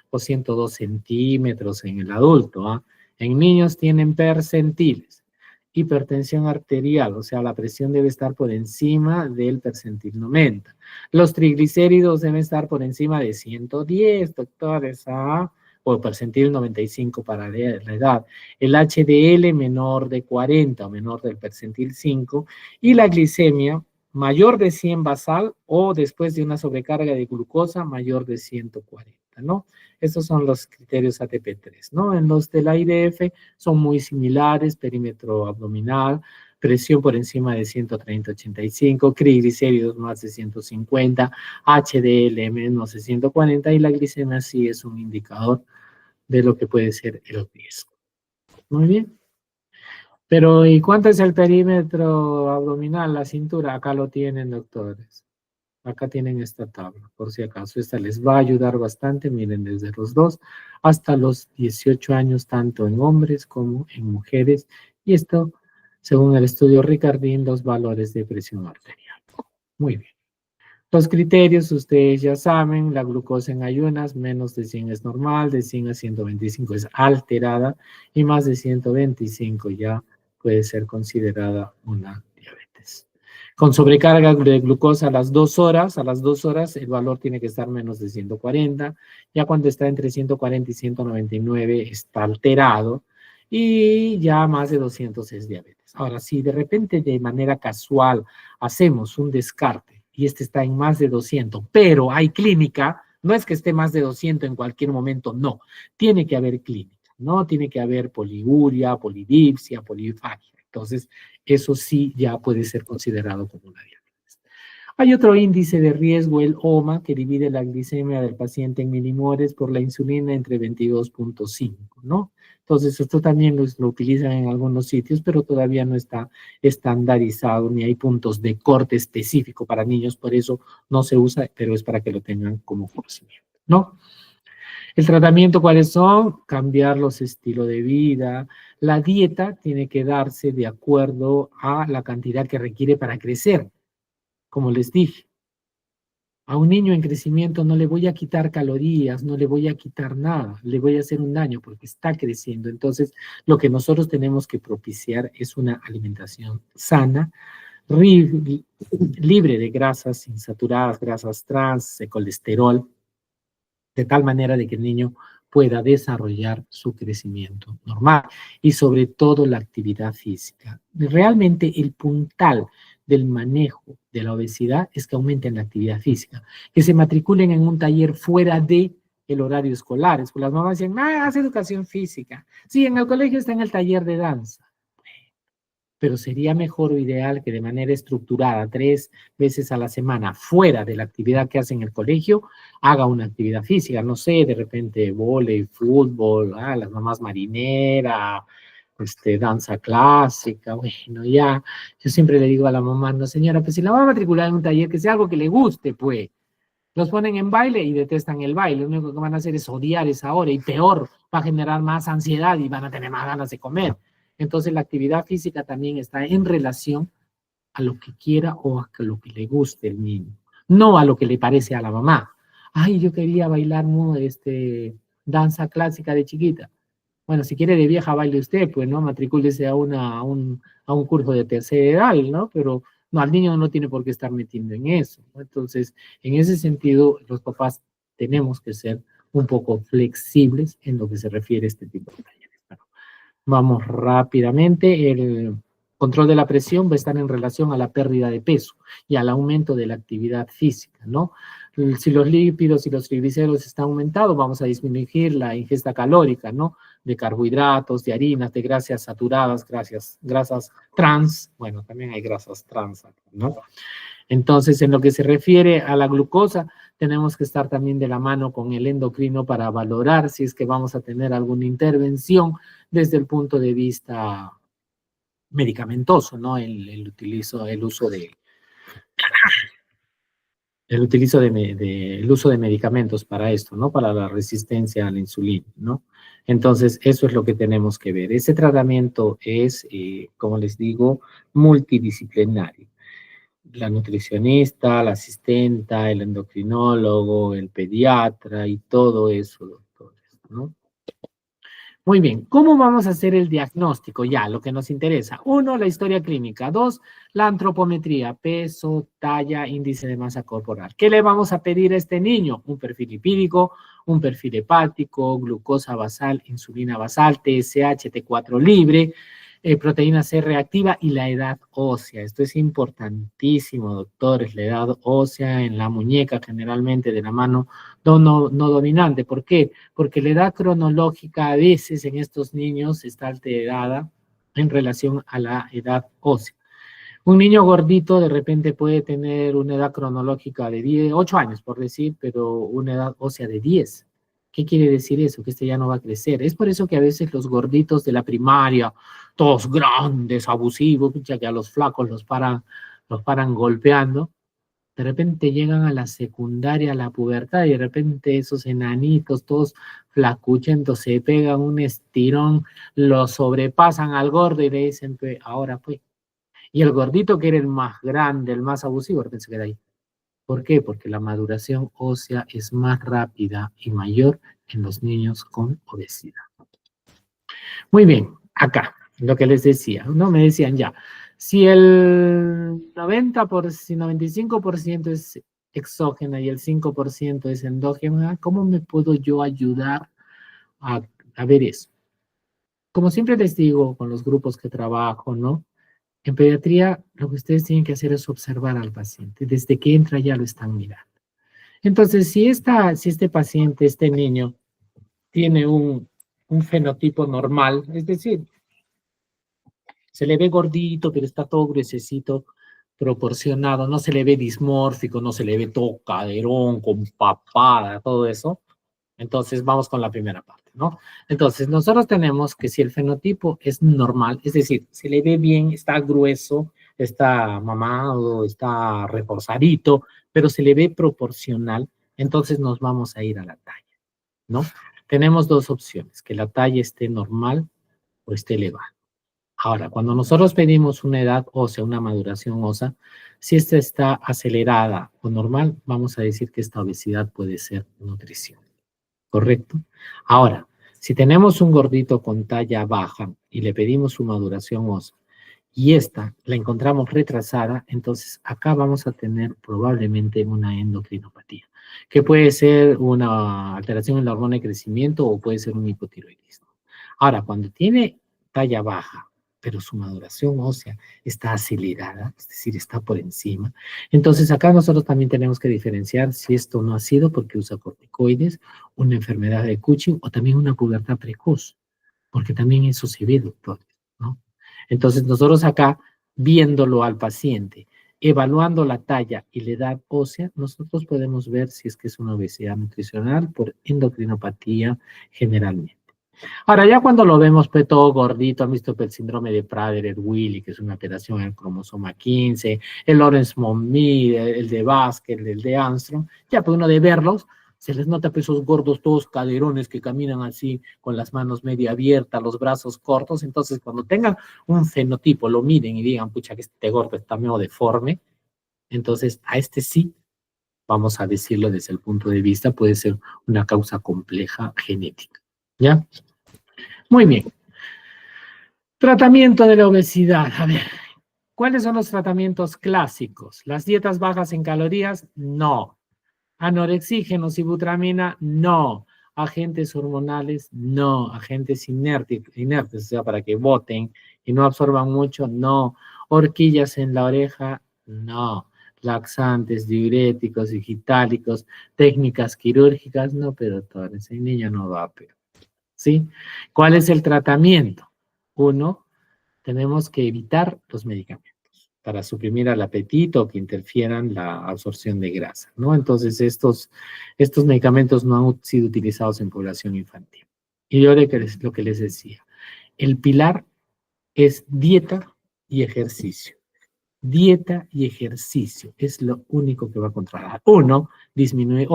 o 102 centímetros en el adulto. ¿Ah? En niños tienen percentiles. Hipertensión arterial, o sea, la presión debe estar por encima del percentil 90. Los triglicéridos deben estar por encima de 110, doctores, ¿ah? O percentil 95 para la edad. El HDL menor de 40 o menor del percentil 5 y la glicemia mayor de 100 basal o después de una sobrecarga de glucosa mayor de 140, ¿no? Estos son los criterios ATP3, ¿no? En los de la IDF son muy similares, perímetro abdominal, presión por encima de 130-85, triglicéridos más de 150, HDL menos de 140 y la glicemia sí es un indicador de lo que puede ser el riesgo. Muy bien. Pero, ¿y cuánto es el perímetro abdominal, la cintura? Acá lo tienen, doctores. Acá tienen esta tabla, por si acaso. Esta les va a ayudar bastante. Miren, desde los 2 hasta los 18 años, tanto en hombres como en mujeres. Y esto, según el estudio Ricardín, los valores de presión arterial. Muy bien. Los criterios, ustedes ya saben, la glucosa en ayunas, menos de 100 es normal, de 100 a 125 es alterada, y más de 125 ya puede ser considerada una diabetes. Con sobrecarga de glucosa a las 2 horas el valor tiene que estar menos de 140, ya cuando está entre 140 y 199 está alterado, y ya más de 200 es diabetes. Ahora, si de repente de manera casual hacemos un descarte, y este está en más de 200, pero hay clínica, no es que esté más de 200 en cualquier momento, no, tiene que haber clínica, ¿no? Tiene que haber poliguria, polidipsia, polifagia. Entonces, eso sí ya puede ser considerado como una diabetes. Hay otro índice de riesgo, el OMA, que divide la glicemia del paciente en milimoles por la insulina entre 22.5, ¿no? Entonces, esto también lo utilizan en algunos sitios, pero todavía no está estandarizado, ni hay puntos de corte específico para niños, por eso no se usa, pero es para que lo tengan como conocimiento, ¿no? El tratamiento, ¿cuáles son? Cambiar los estilos de vida. La dieta tiene que darse de acuerdo a la cantidad que requiere para crecer. Como les dije, a un niño en crecimiento no le voy a quitar calorías, no le voy a quitar nada, le voy a hacer un daño porque está creciendo. Entonces, lo que nosotros tenemos que propiciar es una alimentación sana, libre de grasas insaturadas, grasas trans, de colesterol, de tal manera de que el niño pueda desarrollar su crecimiento normal y sobre todo la actividad física. Realmente el puntal del manejo de la obesidad es que aumenten la actividad física, que se matriculen en un taller fuera de el horario escolar. Pues las mamás dicen, ah, hace educación física. Sí, en el colegio está en el taller de danza. Pero sería mejor o ideal que de manera estructurada, 3 veces a la semana, fuera de la actividad que hace en el colegio, haga una actividad física, no sé, de repente vóley, fútbol, las mamás marinera, danza clásica, bueno, ya, yo siempre le digo a la mamá, no señora, pues si la va a matricular en un taller, que sea algo que le guste, pues. Los ponen en baile y detestan el baile, lo único que van a hacer es odiar esa hora, y peor, va a generar más ansiedad y van a tener más ganas de comer. Entonces la actividad física también está en relación a lo que quiera o a lo que le guste el niño, no a lo que le parece a la mamá. Ay, yo quería bailar danza clásica de chiquita. Bueno, si quiere de vieja baile usted, pues, ¿no? Matricúlese a un curso de tercera edad, ¿no? Pero no, al niño no tiene por qué estar metiendo en eso, ¿no? Entonces, en ese sentido, los papás tenemos que ser un poco flexibles en lo que se refiere a este tipo de talleres. Bueno, vamos rápidamente. El control de la presión va a estar en relación a la pérdida de peso y al aumento de la actividad física, ¿no? Si los lípidos y los triglicéridos están aumentados, vamos a disminuir la ingesta calórica, ¿no? De carbohidratos, de harinas, de grasas saturadas, grasas trans, bueno, también hay grasas trans, ¿no? Entonces, en lo que se refiere a la glucosa, tenemos que estar también de la mano con el endocrino para valorar si es que vamos a tener alguna intervención desde el punto de vista medicamentoso, ¿no? El uso de medicamentos para esto, ¿no? Para la resistencia a la insulina, ¿no? Entonces, eso es lo que tenemos que ver. Ese tratamiento es, como les digo, multidisciplinario. La nutricionista, la asistenta, el endocrinólogo, el pediatra y todo eso, doctores, ¿no? Muy bien, ¿cómo vamos a hacer el diagnóstico? Ya, lo que nos interesa. 1, la historia clínica. 2, la antropometría, peso, talla, índice de masa corporal. ¿Qué le vamos a pedir a este niño? Un perfil lipídico, un perfil hepático, glucosa basal, insulina basal, TSH, T4 libre, proteína C reactiva y la edad ósea. Esto es importantísimo, doctores, la edad ósea en la muñeca, generalmente de la mano no dominante. ¿Por qué? Porque la edad cronológica a veces en estos niños está alterada en relación a la edad ósea. Un niño gordito de repente puede tener una edad cronológica de 8 años, por decir, pero una edad ósea de 10. ¿Qué quiere decir eso? Que este ya no va a crecer. Es por eso que a veces los gorditos de la primaria, todos grandes, abusivos, ya que a los flacos los paran golpeando, de repente llegan a la secundaria, a la pubertad, y de repente esos enanitos, todos flacuchentos, se pegan un estirón, lo sobrepasan al gordo y le dicen, pues, ahora pues. Y el gordito, que era el más grande, el más abusivo, de repente se queda ahí. ¿Por qué? Porque la maduración ósea es más rápida y mayor en los niños con obesidad. Muy bien, acá, lo que les decía, ¿no? Me decían ya, si el 95% es exógena y el 5% es endógena, ¿cómo me puedo yo ayudar a, a ver eso? Como siempre les digo con los grupos que trabajo, ¿no? En pediatría, lo que ustedes tienen que hacer es observar al paciente. Desde que entra ya lo están mirando. Entonces, si este paciente, este niño, tiene un fenotipo normal, es decir, se le ve gordito, pero está todo gruesecito, proporcionado, no se le ve dismórfico, no se le ve todo caderón, con papada, todo eso. Entonces, vamos con la primera parte, ¿no? Entonces, nosotros tenemos que si el fenotipo es normal, es decir, se le ve bien, está grueso, está mamado, está reforzadito, pero se le ve proporcional, entonces nos vamos a ir a la talla, ¿no? Tenemos dos opciones, que la talla esté normal o esté elevada. Ahora, cuando nosotros pedimos una edad ósea, una maduración ósea, si esta está acelerada o normal, vamos a decir que esta obesidad puede ser nutrición. ¿Correcto? Ahora, si tenemos un gordito con talla baja y le pedimos su maduración ósea y esta la encontramos retrasada, entonces acá vamos a tener probablemente una endocrinopatía, que puede ser una alteración en la hormona de crecimiento o puede ser un hipotiroidismo. Ahora, cuando tiene talla baja, pero su maduración ósea está acelerada, es decir, está por encima, entonces acá nosotros también tenemos que diferenciar si esto no ha sido porque usa corticoides, una enfermedad de Cushing o también una pubertad precoz, porque también eso se ve, doctores, ¿no? Entonces nosotros acá, viéndolo al paciente, evaluando la talla y la edad ósea, nosotros podemos ver si es que es una obesidad nutricional por endocrinopatía generalmente. Ahora, ya cuando lo vemos pues, todo gordito, han visto el síndrome de Prader-Willi, que es una alteración en el cromosoma 15, el Lawrence-Monmouth, el de Basker, el de Armstrong, ya pues uno de verlos, se les nota pues esos gordos todos caderones que caminan así con las manos medio abiertas, los brazos cortos, entonces cuando tengan un fenotipo, lo miren y digan, pucha, que este gordo está medio deforme, entonces a este sí, vamos a decirlo desde el punto de vista, puede ser una causa compleja genética, ¿ya? Muy bien. Tratamiento de la obesidad. A ver, ¿cuáles son los tratamientos clásicos? ¿Las dietas bajas en calorías? No. ¿Anorexígenos y butramina? No. ¿Agentes hormonales? No. ¿Agentes inertes, o sea, para que boten y no absorban mucho? No. ¿Horquillas en la oreja? No. ¿Laxantes, diuréticos, digitálicos, técnicas quirúrgicas? No, pero doctor, ese niño no va a peor. ¿Sí? ¿Cuál es el tratamiento? Uno, tenemos que evitar los medicamentos para suprimir el apetito o que interfieran la absorción de grasa, ¿no? Entonces, estos medicamentos no han sido utilizados en población infantil. Y yo lo que les decía, el pilar es dieta y ejercicio. Dieta y ejercicio es lo único que va a controlar. Disminuye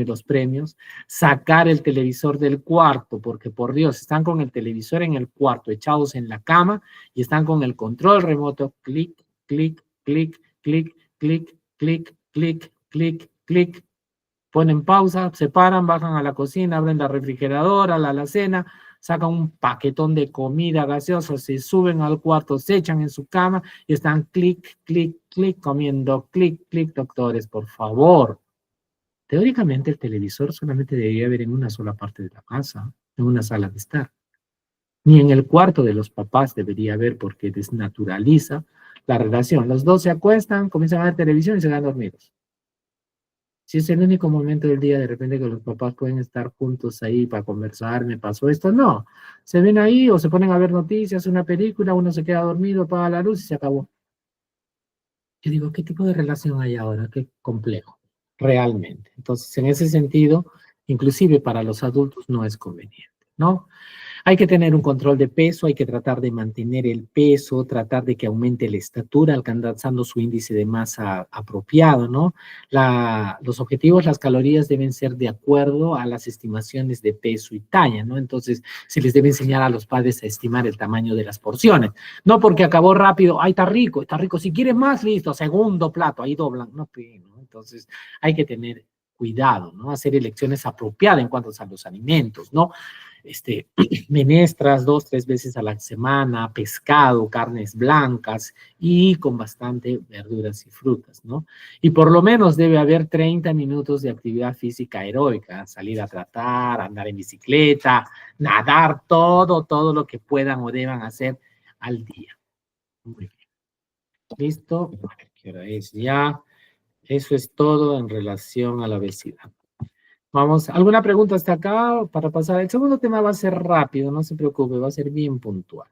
los premios, sacar el televisor del cuarto, porque por Dios, están con el televisor en el cuarto, echados en la cama y están con el control remoto, clic, clic, clic, clic, clic, clic, clic, clic, clic. Ponen pausa, se paran, bajan a la cocina, abren la refrigeradora, la alacena, sacan un paquetón de comida gaseosa, se suben al cuarto, se echan en su cama y están clic, clic, clic, comiendo, clic, clic, doctores, por favor. Teóricamente el televisor solamente debería haber en una sola parte de la casa, en una sala de estar. Ni en el cuarto de los papás debería haber porque desnaturaliza la relación. Los dos se acuestan, comienzan a ver televisión y se quedan dormidos. Si es el único momento del día, de repente, que los papás pueden estar juntos ahí para conversar, me pasó esto, no. Se ven ahí o se ponen a ver noticias, una película, uno se queda dormido, apaga la luz y se acabó. Yo digo, ¿qué tipo de relación hay ahora? Qué complejo, realmente. Entonces, en ese sentido, Inclusive para los adultos no es conveniente, ¿no? Hay que tener un control de peso, hay que tratar de mantener el peso, tratar de que aumente la estatura, alcanzando su índice de masa apropiado, ¿no? Los objetivos, las calorías deben ser de acuerdo a las estimaciones de peso y talla, ¿no? Entonces, se les debe enseñar a los padres a estimar el tamaño de las porciones. No porque acabó rápido, ay, está rico, si quieres más, listo, segundo plato, ahí doblan, no, ¿no? Entonces, hay que tener cuidado, ¿no? Hacer elecciones apropiadas en cuanto a los alimentos, ¿no? Menestras 2, 3 veces a la semana, pescado, carnes blancas y con bastante verduras y frutas, ¿no? Y por lo menos debe haber 30 minutos de actividad física heroica, salir a tratar, andar en bicicleta, nadar, todo lo que puedan o deban hacer al día. Muy bien. ¿Listo? ¿Qué hora es ya? Eso es todo en relación a la obesidad. Vamos, ¿alguna pregunta hasta acá para pasar? El segundo tema va a ser rápido, no se preocupe, va a ser bien puntual.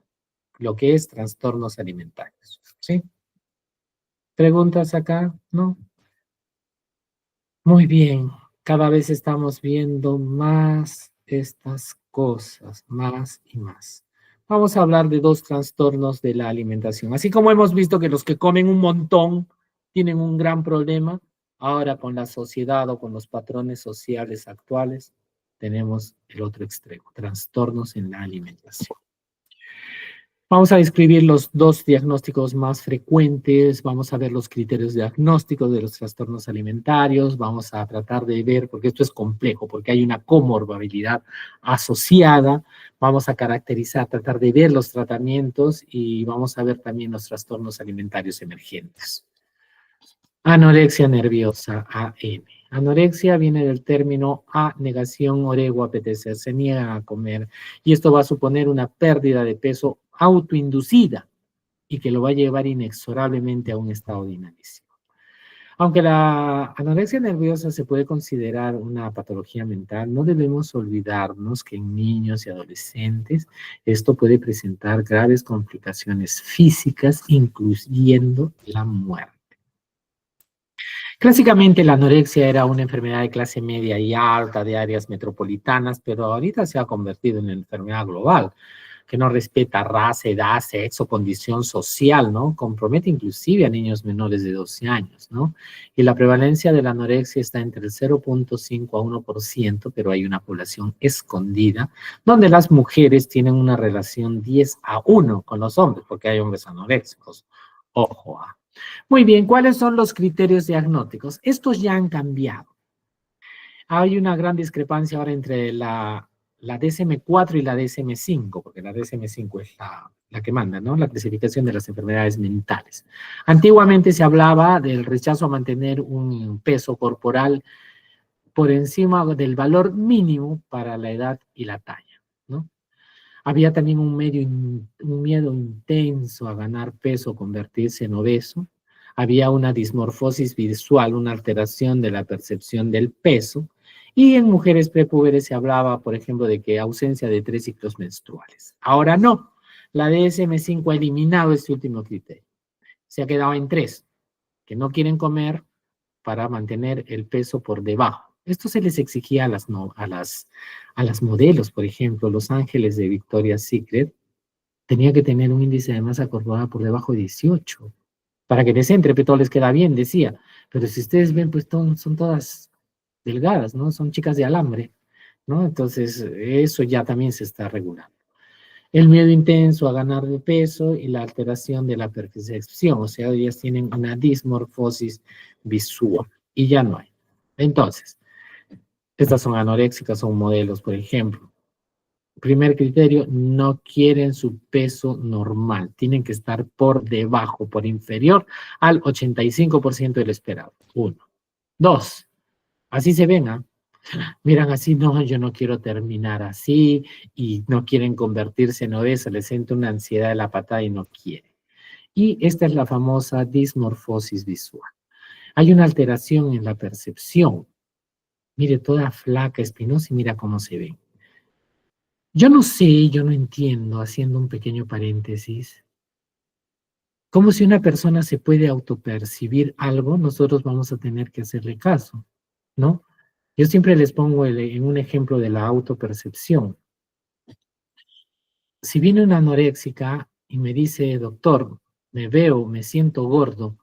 Lo que es trastornos alimentarios, ¿sí? ¿Preguntas acá? ¿No? Muy bien, cada vez estamos viendo más estas cosas, más y más. Vamos a hablar de 2 trastornos de la alimentación. Así como hemos visto que los que comen un montón tienen un gran problema, ahora con la sociedad o con los patrones sociales actuales, tenemos el otro extremo, trastornos en la alimentación. Vamos a describir los 2 diagnósticos más frecuentes, vamos a ver los criterios diagnósticos de los trastornos alimentarios, vamos a tratar de ver, porque esto es complejo, porque hay una comorbilidad asociada, vamos a caracterizar, tratar de ver los tratamientos y vamos a ver también los trastornos alimentarios emergentes. Anorexia nerviosa, AN. Anorexia viene del término negación, orego, apetecer, se niegan a comer, y esto va a suponer una pérdida de peso autoinducida y que lo va a llevar inexorablemente a un estado de inanición. Aunque la anorexia nerviosa se puede considerar una patología mental, no debemos olvidarnos que en niños y adolescentes esto puede presentar graves complicaciones físicas, incluyendo la muerte. Clásicamente la anorexia era una enfermedad de clase media y alta de áreas metropolitanas, pero ahorita se ha convertido en una enfermedad global, que no respeta raza, edad, sexo, condición social, ¿no? Compromete inclusive a niños menores de 12 años, ¿no? Y la prevalencia de la anorexia está entre el 0.5 a 1%, pero hay una población escondida, donde las mujeres tienen una relación 10 a 1 con los hombres, porque hay hombres anoréxicos. Ojo, Muy bien, ¿cuáles son los criterios diagnósticos? Estos ya han cambiado. Hay una gran discrepancia ahora entre la DSM-4 y la DSM-5, porque la DSM-5 es la que manda, ¿no? La clasificación de las enfermedades mentales. Antiguamente se hablaba del rechazo a mantener un peso corporal por encima del valor mínimo para la edad y la talla, ¿no? Había también un miedo intenso a ganar peso, convertirse en obeso. Había una dismorfosis visual, una alteración de la percepción del peso. Y en mujeres prepúberes se hablaba, por ejemplo, de que ausencia de 3 ciclos menstruales. Ahora no. La DSM-5 ha eliminado este último criterio. Se ha quedado en 3, que no quieren comer para mantener el peso por debajo. Esto se les exigía a las modelos, por ejemplo, Los Ángeles de Victoria's Secret, tenía que tener un índice de masa corporal por debajo de 18, para que les entre, pero todo les queda bien, decía. Pero si ustedes ven, pues son todas delgadas, ¿no? Son chicas de alambre, ¿no? Entonces, eso ya también se está regulando. El miedo intenso a ganar de peso y la alteración de la percepción, o sea, ellas tienen una dismorfosis visual y ya no hay. Entonces, estas son anoréxicas, son modelos, por ejemplo. Primer criterio, no quieren su peso normal, tienen que estar por debajo, por inferior al 85% del esperado. 1. 2. Así se ven, ¿ah? Miran así, no, yo no quiero terminar así, y no quieren convertirse en obesa, les entra una ansiedad de la patada y no quieren. Y esta es la famosa dismorfosis visual. Hay una alteración en la percepción. Mire, toda flaca, espinosa, y mira cómo se ve. Yo no sé, yo no entiendo, haciendo un pequeño paréntesis, cómo si una persona se puede autopercibir algo, nosotros vamos a tener que hacerle caso, ¿no? Yo siempre les pongo en un ejemplo de la autopercepción. Si viene una anoréxica y me dice, doctor, me veo, me siento gordo,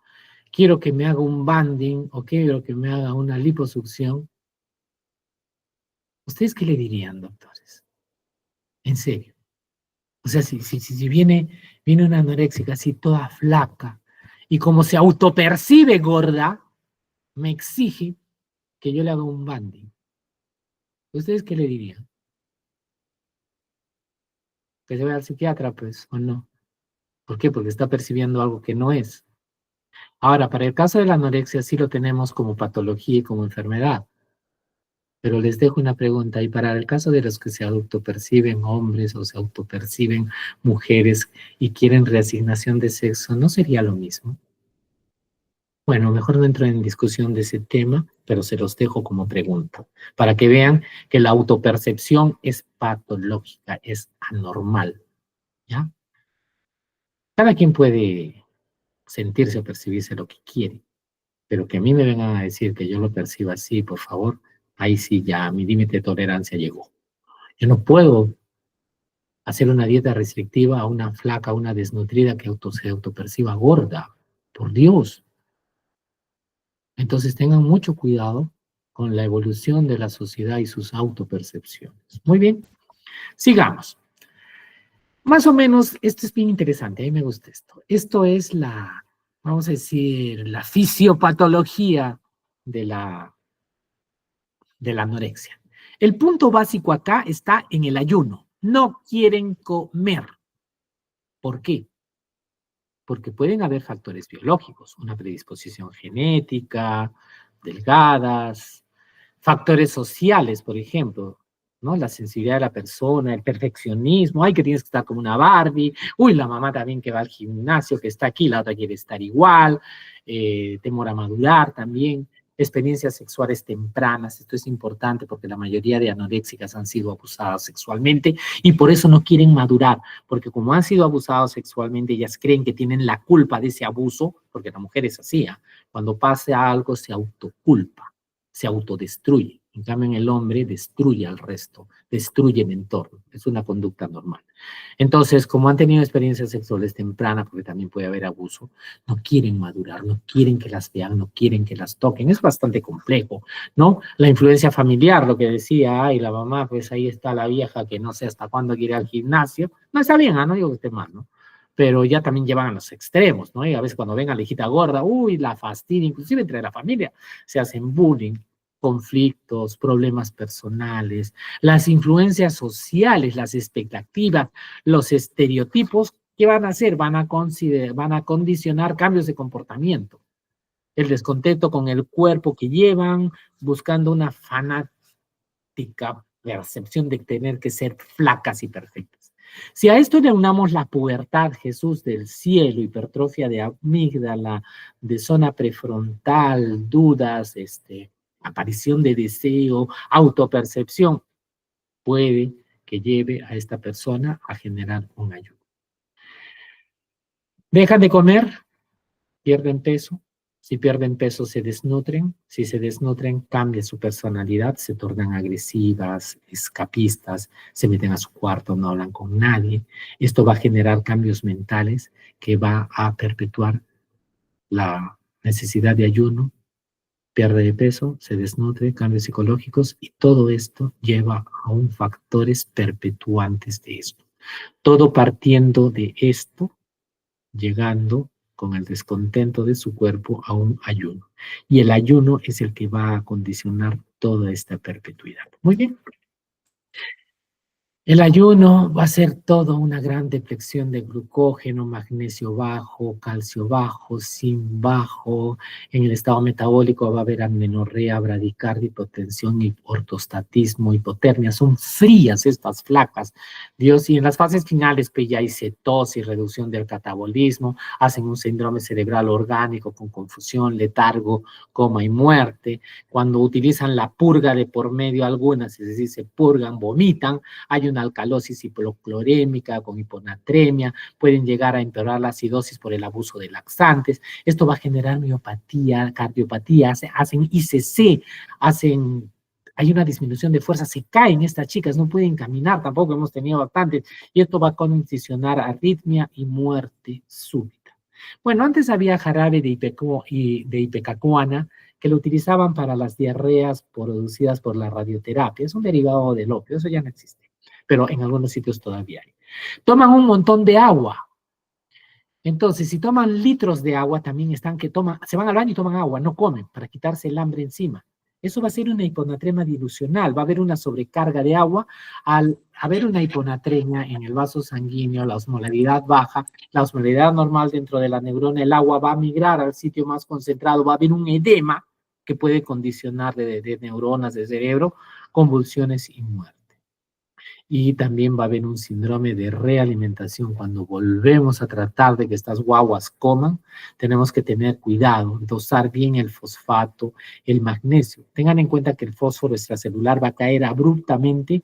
quiero que me haga un banding o quiero que me haga una liposucción, ¿ustedes qué le dirían, doctores? En serio. O sea, si viene una anoréxica así toda flaca y como se autopercibe gorda, me exige que yo le haga un banding. ¿Ustedes qué le dirían? Que se vaya al psiquiatra, pues, o no. ¿Por qué? Porque está percibiendo algo que no es. Ahora, para el caso de la anorexia sí lo tenemos como patología y como enfermedad. Pero les dejo una pregunta, y para el caso de los que se autoperciben hombres o se autoperciben mujeres y quieren reasignación de sexo, ¿no sería lo mismo? Bueno, mejor no entro en discusión de ese tema, pero se los dejo como pregunta, para que vean que la autopercepción es patológica, es anormal, ¿ya? Cada quien puede sentirse o percibirse lo que quiere, pero que a mí me vengan a decir que yo lo perciba así, por favor, ahí sí ya mi límite de tolerancia llegó. Yo no puedo hacer una dieta restrictiva a una flaca, a una desnutrida que se autoperciba gorda. Por Dios. Entonces tengan mucho cuidado con la evolución de la sociedad y sus autopercepciones. Muy bien, sigamos. Más o menos, esto es bien interesante, a mí me gusta esto. Esto es la, vamos a decir, la fisiopatología de la anorexia. El punto básico acá está en el ayuno. No quieren comer. ¿Por qué? Porque pueden haber factores biológicos, una predisposición genética, delgadas, factores sociales, por ejemplo, ¿no? La sensibilidad de la persona, el perfeccionismo, ay, que tienes que estar como una Barbie, uy, la mamá también que va al gimnasio, que está aquí, la otra quiere estar igual, temor a madurar también, experiencias sexuales tempranas, esto es importante porque la mayoría de anoréxicas han sido abusadas sexualmente y por eso no quieren madurar, porque como han sido abusadas sexualmente, ellas creen que tienen la culpa de ese abuso, porque la mujer es así, ¿eh? Cuando pasa algo se autoculpa, se autodestruye. En cambio, en el hombre destruye al resto, destruye el entorno. Es una conducta normal. Entonces, como han tenido experiencias sexuales tempranas, porque también puede haber abuso, no quieren madurar, no quieren que las vean, no quieren que las toquen. Es bastante complejo, ¿no? La influencia familiar, lo que decía, ay, la mamá, pues ahí está la vieja que no sé hasta cuándo quiere ir al gimnasio. No está bien, no digo que esté mal, ¿no? Pero ya también llevan a los extremos, ¿no? Y a veces cuando ven a la hijita gorda, uy, la fastidia, inclusive entre la familia, se hacen bullying, conflictos, problemas personales, las influencias sociales, las expectativas, los estereotipos, ¿qué van a hacer? Van a condicionar cambios de comportamiento. El descontento con el cuerpo que llevan, buscando una fanática percepción de tener que ser flacas y perfectas. Si a esto le unamos la pubertad, Jesús del cielo, hipertrofia de amígdala, de zona prefrontal, dudas, aparición de deseo, autopercepción, puede que lleve a esta persona a generar un ayuno. Dejan de comer, pierden peso. Si pierden peso, se desnutren. Si se desnutren, cambia su personalidad, se tornan agresivas, escapistas, se meten a su cuarto, no hablan con nadie. Esto va a generar cambios mentales que va a perpetuar la necesidad de ayuno, pierde de peso, se desnutre, cambios psicológicos y todo esto lleva a un factores perpetuantes de esto. Todo partiendo de esto, llegando con el descontento de su cuerpo a un ayuno. Y el ayuno es el que va a condicionar toda esta perpetuidad. Muy bien. El ayuno va a ser toda una gran deflexión de glucógeno, magnesio bajo, calcio bajo, zinc bajo. En el estado metabólico va a haber amenorrea, bradicardia, hipotensión, ortostatismo, hipotermia. Son frías estas flacas. Dios, y en las fases finales pues ya hay cetosis, reducción del catabolismo, hacen un síndrome cerebral orgánico con confusión, letargo, coma y muerte. Cuando utilizan la purga de por medio algunas, es decir, se purgan, vomitan, hay una alcalosis hipoclorémica con hiponatremia, pueden llegar a empeorar la acidosis por el abuso de laxantes. Esto va a generar miopatía, cardiopatía, hacen ICC, hacen hay una disminución de fuerza, se caen estas chicas, no pueden caminar, tampoco hemos tenido bastantes, y esto va a condicionar arritmia y muerte súbita. Bueno, antes había jarabe de ipecacuana que lo utilizaban para las diarreas producidas por la radioterapia, es un derivado del opio, eso ya no existe, pero en algunos sitios todavía hay. Toman un montón de agua. Entonces, si toman litros de agua, también están que toman, se van al baño y toman agua, no comen, para quitarse el hambre encima. Eso va a ser una hiponatremia dilucional, va a haber una sobrecarga de agua. Al haber una hiponatremia en el vaso sanguíneo, la osmolaridad baja, la osmolaridad normal dentro de la neurona, el agua va a migrar al sitio más concentrado, va a haber un edema que puede condicionar de neuronas del cerebro, convulsiones y muerte. Y también va a haber un síndrome de realimentación. Cuando volvemos a tratar de que estas guaguas coman, tenemos que tener cuidado, dosar bien el fosfato, el magnesio. Tengan en cuenta que el fósforo extracelular va a caer abruptamente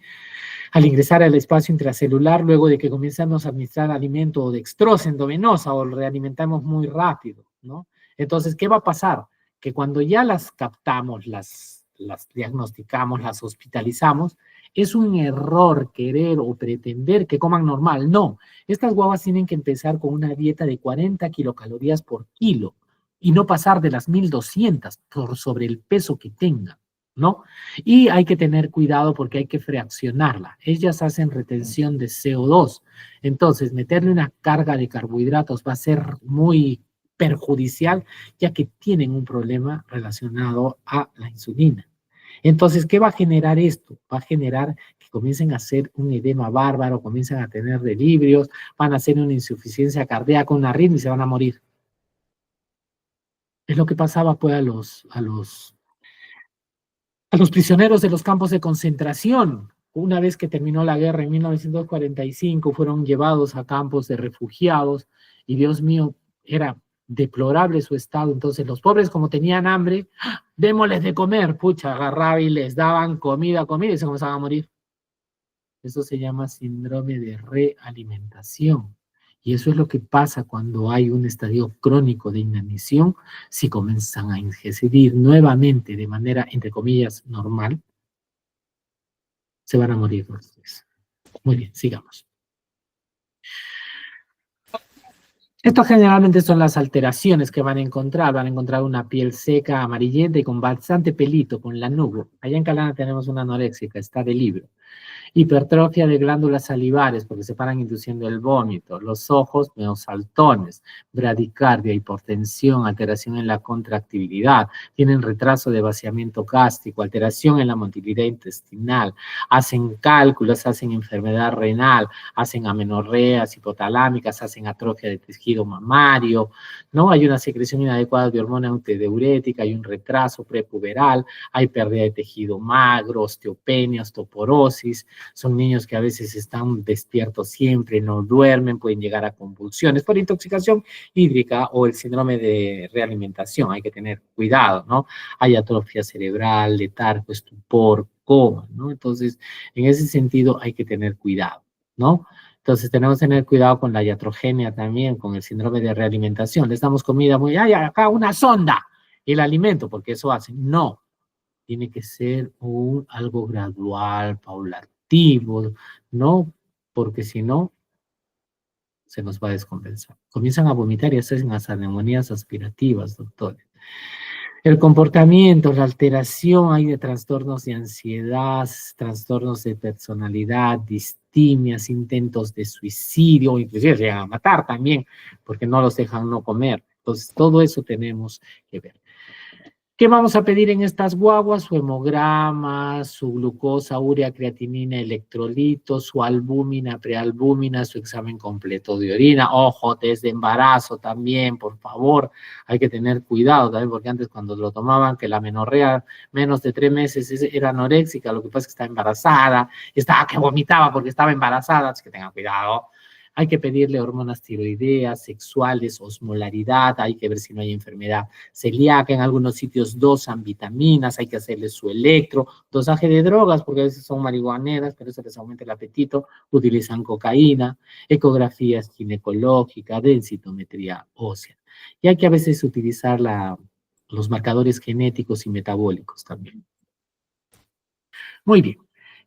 al ingresar al espacio intracelular luego de que comenzamos a administrar alimento o dextrosa endovenosa o lo realimentamos muy rápido, ¿no? Entonces, ¿qué va a pasar? Que cuando ya las captamos, las diagnosticamos, las hospitalizamos, es un error querer o pretender que coman normal. No, estas guaguas tienen que empezar con una dieta de 40 kilocalorías por kilo y no pasar de las 1200 por sobre el peso que tengan, ¿no? Y hay que tener cuidado porque hay que fraccionarla. Ellas hacen retención de CO2. Entonces, meterle una carga de carbohidratos va a ser muy perjudicial, ya que tienen un problema relacionado a la insulina. Entonces, ¿qué va a generar esto? Va a generar que comiencen a hacer un edema bárbaro, comiencen a tener delirios, van a hacer una insuficiencia cardíaca, una arritmia y se van a morir. Es lo que pasaba pues a los prisioneros de los campos de concentración. Una vez que terminó la guerra en 1945, fueron llevados a campos de refugiados y Dios mío, era deplorable su estado. Entonces los pobres, como tenían hambre, démosles de comer, pucha, agarraba y les daban comida y se comenzaban a morir. Eso se llama síndrome de realimentación. Y eso es lo que pasa cuando hay un estadio crónico de inanición, si comienzan a ingerir nuevamente de manera, entre comillas, normal, se van a morir los tres. Muy bien, sigamos. Esto generalmente son las alteraciones que van a encontrar. Van a encontrar una piel seca, amarillenta y con bastante pelito, con lanugo. Allá en Calana tenemos una anoréxica, está de libro. Hipertrofia de glándulas salivares, porque se paran induciendo el vómito, los ojos neosaltones, bradicardia, hipotensión, alteración en la contractibilidad, tienen retraso de vaciamiento gástrico, alteración en la motilidad intestinal, hacen cálculos, hacen enfermedad renal, hacen amenorreas hipotalámicas, hacen atrofia de tejido mamario, ¿no? Hay una secreción inadecuada de hormona antidiurética, hay un retraso prepuberal, hay pérdida de tejido magro, osteopenia, osteoporosis. Son niños que a veces están despiertos siempre, no duermen, pueden llegar a convulsiones por intoxicación hídrica o el síndrome de realimentación. Hay que tener cuidado, ¿no? Hay atrofia cerebral, letargo, estupor, coma, ¿no? Entonces, en ese sentido hay que tener cuidado, ¿no? Entonces tenemos que tener cuidado con la iatrogenia también, con el síndrome de realimentación. Les damos comida muy, ay, acá una sonda, el alimento, porque eso hacen. No, tiene que ser algo gradual, paulatativo, ¿no? Porque si no, se nos va a descompensar. Comienzan a vomitar y hacen hasta neumonías aspirativas, doctores. El comportamiento, la alteración, hay de trastornos de ansiedad, trastornos de personalidad, distimias, intentos de suicidio, inclusive llegan a matar también, porque no los dejan no comer. Entonces, todo eso tenemos que ver. ¿Qué vamos a pedir en estas guaguas? Su hemograma, su glucosa, urea, creatinina, electrolitos, su albúmina, prealbúmina, su examen completo de orina. Ojo, desde embarazo también, por favor. Hay que tener cuidado también, porque antes cuando lo tomaban, que la menorrea menos de 3 meses era anoréxica, lo que pasa es que está embarazada, estaba que vomitaba porque estaba embarazada, así que tengan cuidado. Hay que pedirle hormonas tiroideas, sexuales, osmolaridad, hay que ver si no hay enfermedad celíaca, en algunos sitios dosan vitaminas, hay que hacerle su electro, dosaje de drogas, porque a veces son marihuaneras, pero eso les aumenta el apetito, utilizan cocaína, ecografías ginecológicas, densitometría ósea. Y hay que a veces utilizar los marcadores genéticos y metabólicos también. Muy bien.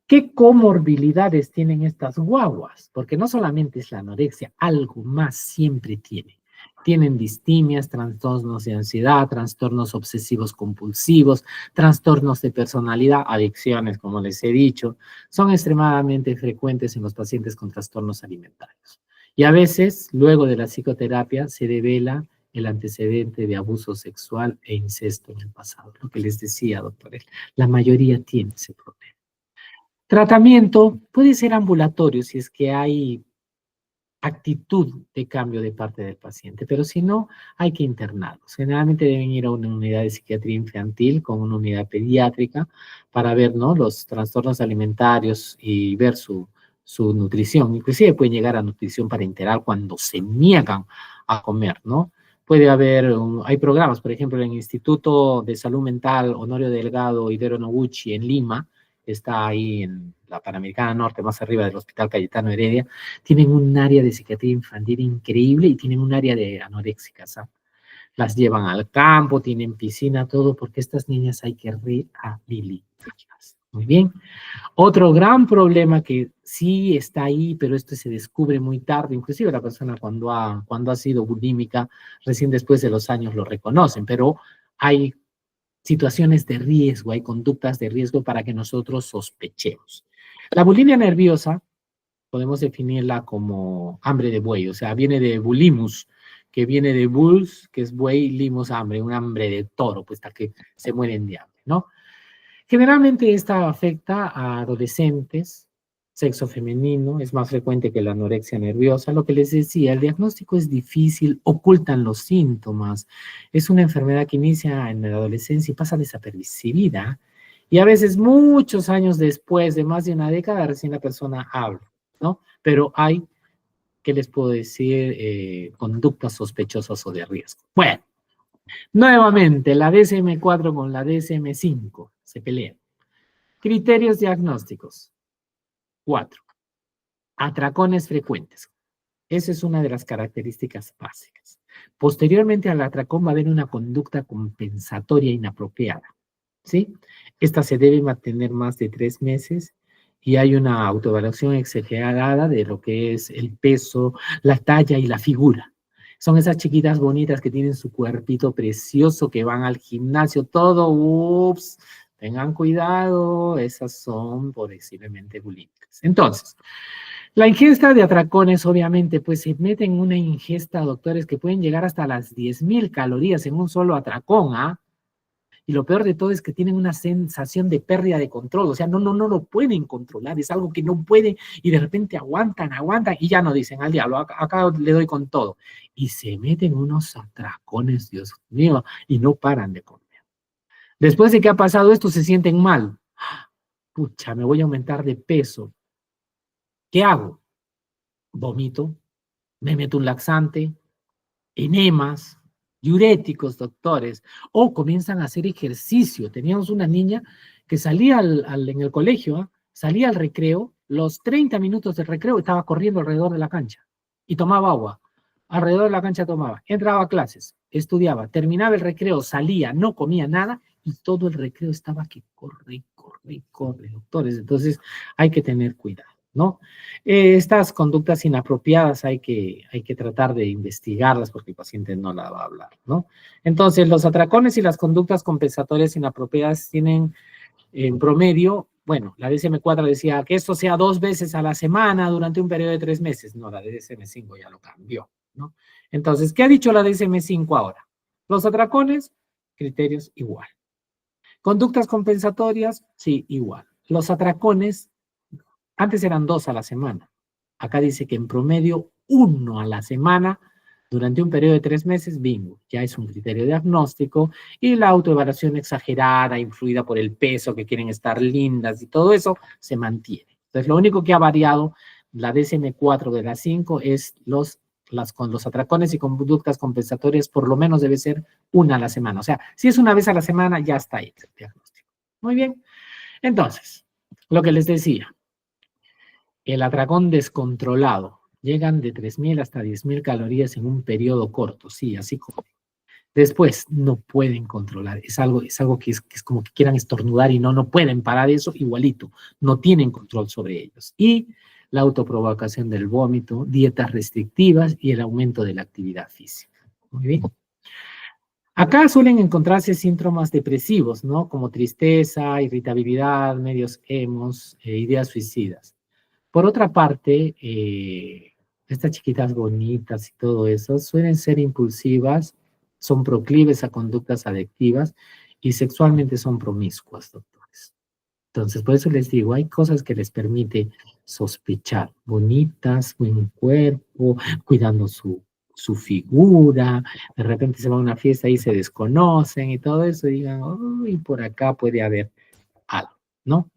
¿Qué comorbilidades tienen estas guaguas? Porque no solamente es la anorexia, algo más siempre tienen. Tienen distimias, trastornos de ansiedad, trastornos obsesivos compulsivos, trastornos de personalidad, adicciones, como les he dicho. Son extremadamente frecuentes en los pacientes con trastornos alimentarios. Y a veces, luego de la psicoterapia, se devela el antecedente de abuso sexual e incesto en el pasado. Lo que les decía, doctor, la mayoría tiene ese problema. Tratamiento puede ser ambulatorio si es que hay actitud de cambio de parte del paciente, pero si no, hay que internarlos. Generalmente deben ir a una unidad de psiquiatría infantil con una unidad pediátrica para ver, ¿no?, los trastornos alimentarios y ver su nutrición. Inclusive pueden llegar a nutrición parenteral cuando se niegan a comer, ¿no? Puede haber, hay programas, por ejemplo, en el Instituto de Salud Mental Honorio Delgado Hidero Noguchi en Lima, está ahí en la Panamericana Norte, más arriba del Hospital Cayetano Heredia, tienen un área de psiquiatría infantil increíble y tienen un área de anoréxicas, ¿ah? Las llevan al campo, tienen piscina, todo, porque estas niñas hay que rehabilitarlas. Muy bien. Otro gran problema que sí está ahí, pero esto se descubre muy tarde, inclusive la persona cuando ha sido bulímica, recién después de los años lo reconocen, pero hay situaciones de riesgo, hay conductas de riesgo para que nosotros sospechemos. La bulimia nerviosa podemos definirla como hambre de buey, o sea, viene de bulimus, que viene de bulls, que es buey, limus, hambre, un hambre de toro, pues hasta que se mueren de hambre, ¿no? Generalmente esta afecta a adolescentes, sexo femenino, es más frecuente que la anorexia nerviosa. Lo que les decía, el diagnóstico es difícil, ocultan los síntomas. Es una enfermedad que inicia en la adolescencia y pasa desapercibida. Y a veces muchos años después, de más de una década, recién la persona habla, ¿no? Pero hay, ¿qué les puedo decir? Conductas sospechosas o de riesgo. Bueno, nuevamente, la DSM-4 con la DSM-5 se pelean. Criterios diagnósticos. 4. Atracones frecuentes. Esa es una de las características básicas. Posteriormente al atracón va a haber una conducta compensatoria inapropiada, ¿sí? Esta se debe mantener más de 3 meses y hay una autoevaluación exagerada de lo que es el peso, la talla y la figura. Son esas chiquitas bonitas que tienen su cuerpito precioso, que van al gimnasio, todo, ups, tengan cuidado, esas son posiblemente bulímicas. Entonces, la ingesta de atracones, obviamente, pues se mete en una ingesta, doctores, que pueden llegar hasta las 10.000 calorías en un solo atracón, ¿ah? Y lo peor de todo es que tienen una sensación de pérdida de control, o sea, no lo pueden controlar, es algo que no pueden, y de repente aguantan, y ya no dicen al diablo, acá le doy con todo. Y se meten unos atracones, Dios mío, y no paran de comer. Después de que ha pasado esto, se sienten mal. Pucha, me voy a aumentar de peso. ¿Qué hago? Vomito, me meto un laxante, enemas, diuréticos, doctores, o comienzan a hacer ejercicio. Teníamos una niña que salía en el colegio, ¿eh? Salía al recreo, los 30 minutos del recreo estaba corriendo alrededor de la cancha y tomaba agua. Alrededor de la cancha tomaba, entraba a clases, estudiaba, terminaba el recreo, salía, no comía nada y todo el recreo estaba que corre, corre, corre, doctores. Entonces hay que tener cuidado, ¿no? Estas conductas inapropiadas hay que tratar de investigarlas porque el paciente no la va a hablar, ¿no? Entonces, los atracones y las conductas compensatorias inapropiadas tienen en promedio, bueno, la DSM-4 decía que esto sea 2 veces a la semana durante un periodo de 3 meses. No, la DSM-5 ya lo cambió, ¿no? Entonces, ¿qué ha dicho la DSM-5 ahora? Los atracones, criterios igual. Conductas compensatorias, sí, igual. Los atracones, antes eran 2 a la semana. Acá dice que en promedio 1 a la semana durante un periodo de 3 meses, bingo, ya es un criterio diagnóstico y la autoevaluación exagerada, influida por el peso, que quieren estar lindas y todo eso, se mantiene. Entonces, lo único que ha variado la DSM-4 de la 5 es con los atracones y conductas compensatorias, por lo menos debe ser 1 a la semana. O sea, si es 1 vez a la semana, ya está ahí el diagnóstico. Muy bien. Entonces, lo que les decía, el atracón descontrolado. Llegan de 3.000 hasta 10.000 calorías en un periodo corto, sí, así como. Después, no pueden controlar. Es algo que es como que quieran estornudar y no pueden parar eso igualito. No tienen control sobre ellos. Y la autoprovocación del vómito, dietas restrictivas y el aumento de la actividad física. Muy bien. Acá suelen encontrarse síntomas depresivos, ¿no? Como tristeza, irritabilidad, medios emos, ideas suicidas. Por otra parte, estas chiquitas bonitas y todo eso suelen ser impulsivas, son proclives a conductas adictivas y sexualmente son promiscuas, doctores. Entonces, por eso les digo, hay cosas que les permite sospechar. Bonitas, buen cuerpo, cuidando su figura, de repente se van a una fiesta y se desconocen y todo eso, y digan, uy, por acá puede haber algo, ¿no?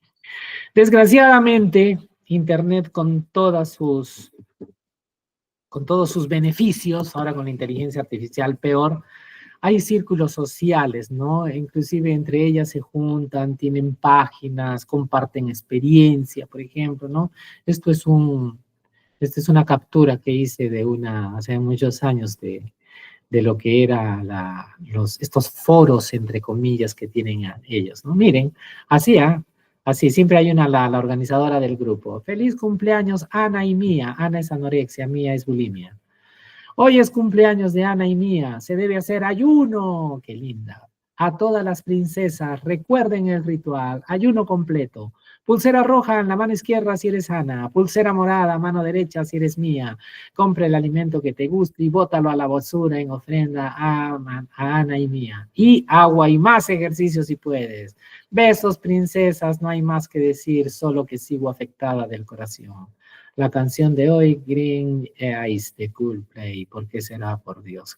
Desgraciadamente, Internet con todos sus beneficios, ahora con la inteligencia artificial peor, hay círculos sociales, ¿no? Inclusive entre ellas se juntan, tienen páginas, comparten experiencia, por ejemplo, ¿no? Esto es esta es una captura que hice hace muchos años de lo que era estos foros, entre comillas, que tienen ellos, ¿no? Miren, así, así, siempre hay la organizadora del grupo. Feliz cumpleaños, Ana y Mía. Ana es anorexia, Mía es bulimia. Hoy es cumpleaños de Ana y Mía. Se debe hacer ayuno. Qué linda. A todas las princesas, recuerden el ritual. Ayuno completo. Pulsera roja en la mano izquierda si eres Ana. Pulsera morada, mano derecha si eres Mía. Compre el alimento que te guste y bótalo a la basura en ofrenda a Ana y Mía. Y agua y más ejercicio si puedes. Besos, princesas. No hay más que decir, solo que sigo afectada del corazón. La canción de hoy, Green Eyes de Coldplay. ¿Por qué será? Por Dios.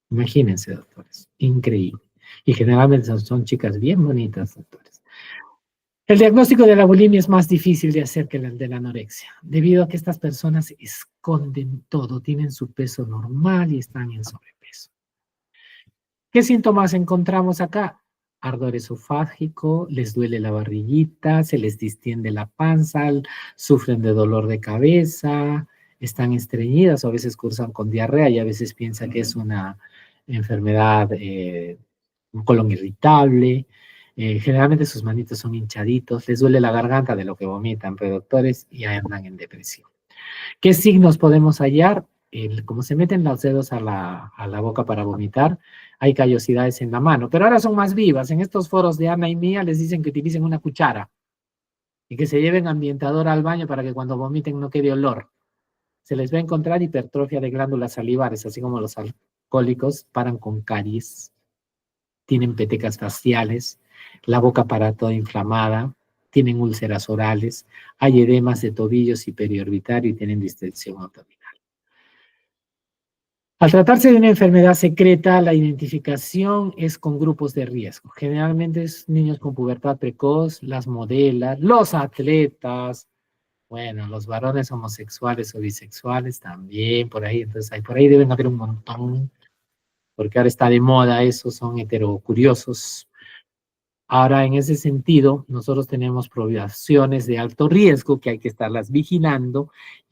Imagínense, doctores. Increíble. Y generalmente son chicas bien bonitas, doctores. El diagnóstico de la bulimia es más difícil de hacer que el de la anorexia, debido a que estas personas esconden todo, tienen su peso normal y están en sobrepeso. ¿Qué síntomas encontramos acá? Ardor esofágico, les duele la barriguita, se les distiende la panza, sufren de dolor de cabeza, están estreñidas o a veces cursan con diarrea y a veces piensan que es una enfermedad, un colon irritable. Generalmente sus manitos son hinchaditos, les duele la garganta de lo que vomitan, pero doctores, y andan en depresión. ¿Qué signos podemos hallar? Como se meten los dedos a la boca para vomitar, hay callosidades en la mano, pero ahora son más vivas. En estos foros de Ana y Mía les dicen que utilicen una cuchara y que se lleven ambientador al baño para que cuando vomiten no quede olor. Se les va a encontrar hipertrofia de glándulas salivares, así como los alcohólicos paran con caries, tienen petecas faciales, la boca para toda inflamada, tienen úlceras orales, hay edemas de tobillos y periorbitario y tienen distensión abdominal. Al tratarse de una enfermedad secreta, la identificación es con grupos de riesgo. Generalmente es niños con pubertad precoz, las modelas, los atletas, bueno, los varones homosexuales o bisexuales también, por ahí. Entonces, por ahí deben haber un montón, porque ahora está de moda eso, son heterocuriosos. Ahora, en ese sentido, nosotros tenemos poblaciones de alto riesgo que hay que estarlas vigilando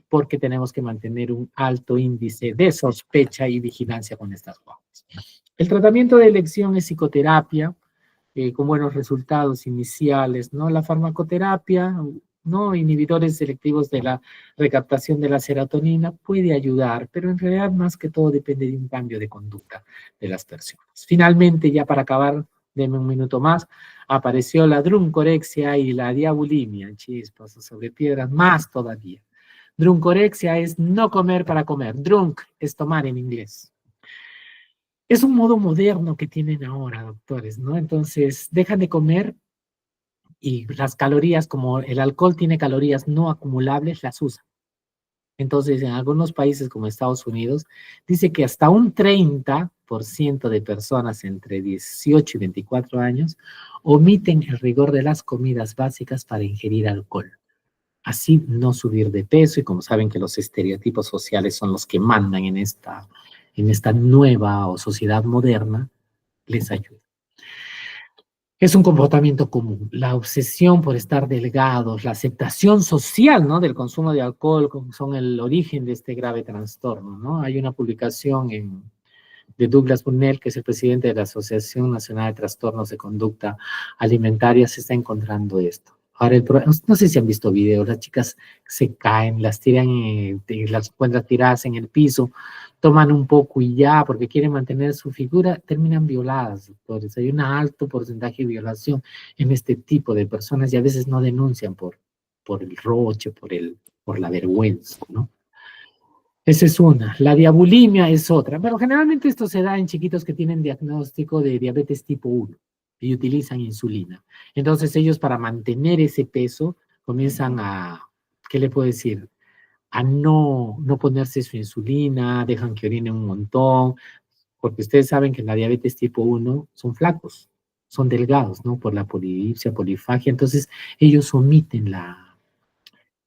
porque tenemos que mantener un alto índice de sospecha y vigilancia con estas guaguas. El tratamiento de elección es psicoterapia, con buenos resultados iniciales, ¿no? La farmacoterapia, ¿no? Inhibidores selectivos de la recaptación de la serotonina puede ayudar, pero en realidad más que todo depende de un cambio de conducta de las personas. Finalmente, ya para acabar, denme un minuto más, apareció la druncorexia y la diabulimia, chispas sobre piedras, más todavía. Druncorexia es no comer para comer, drunk es tomar en inglés. Es un modo moderno que tienen ahora, doctores, ¿no? Entonces, dejan de comer y las calorías, como el alcohol tiene calorías no acumulables, las usan. Entonces, en algunos países como Estados Unidos, dice que hasta un 30% de personas entre 18 y 24 años omiten el rigor de las comidas básicas para ingerir alcohol. Así no subir de peso, y como saben que los estereotipos sociales son los que mandan en esta nueva o sociedad moderna, les ayuda. Es un comportamiento común, la obsesión por estar delgados, la aceptación social, ¿no?, del consumo de alcohol son el origen de este grave trastorno, ¿no? Hay una publicación de Douglas Bunnell, que es el presidente de la Asociación Nacional de Trastornos de Conducta Alimentaria, se está encontrando esto. Ahora, no sé si han visto videos, las chicas se caen, las tiran, las encuentran tiradas en el piso, toman un poco y ya, porque quieren mantener su figura, terminan violadas, doctores. Hay un alto porcentaje de violación en este tipo de personas y a veces no denuncian por el roche, por la vergüenza, ¿no? Esa es una. La diabulimia es otra. Pero generalmente esto se da en chiquitos que tienen diagnóstico de diabetes tipo 1 y utilizan insulina. Entonces ellos para mantener ese peso comienzan a, ¿qué le puedo decir? A no ponerse su insulina, dejan que orinen un montón, porque ustedes saben que en la diabetes tipo 1 son flacos, son delgados, ¿no? Por la polidipsia, polifagia. Entonces ellos omiten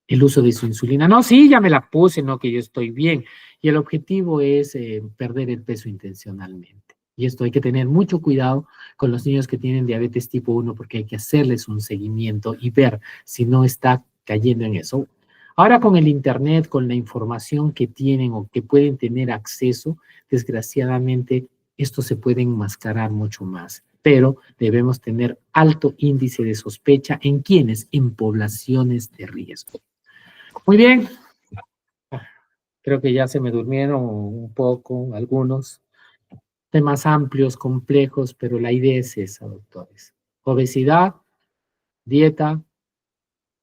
el uso de su insulina. No, sí, ya me la puse, no, que yo estoy bien. Y el objetivo es perder el peso intencionalmente. Y esto hay que tener mucho cuidado con los niños que tienen diabetes tipo 1 porque hay que hacerles un seguimiento y ver si no está cayendo en eso. Ahora con el internet, con la información que tienen o que pueden tener acceso, desgraciadamente esto se puede enmascarar mucho más. Pero debemos tener alto índice de sospecha en quienes, en poblaciones de riesgo. Muy bien, creo que ya se me durmieron un poco algunos temas amplios, complejos, pero la idea es esa, doctores. Obesidad, dieta,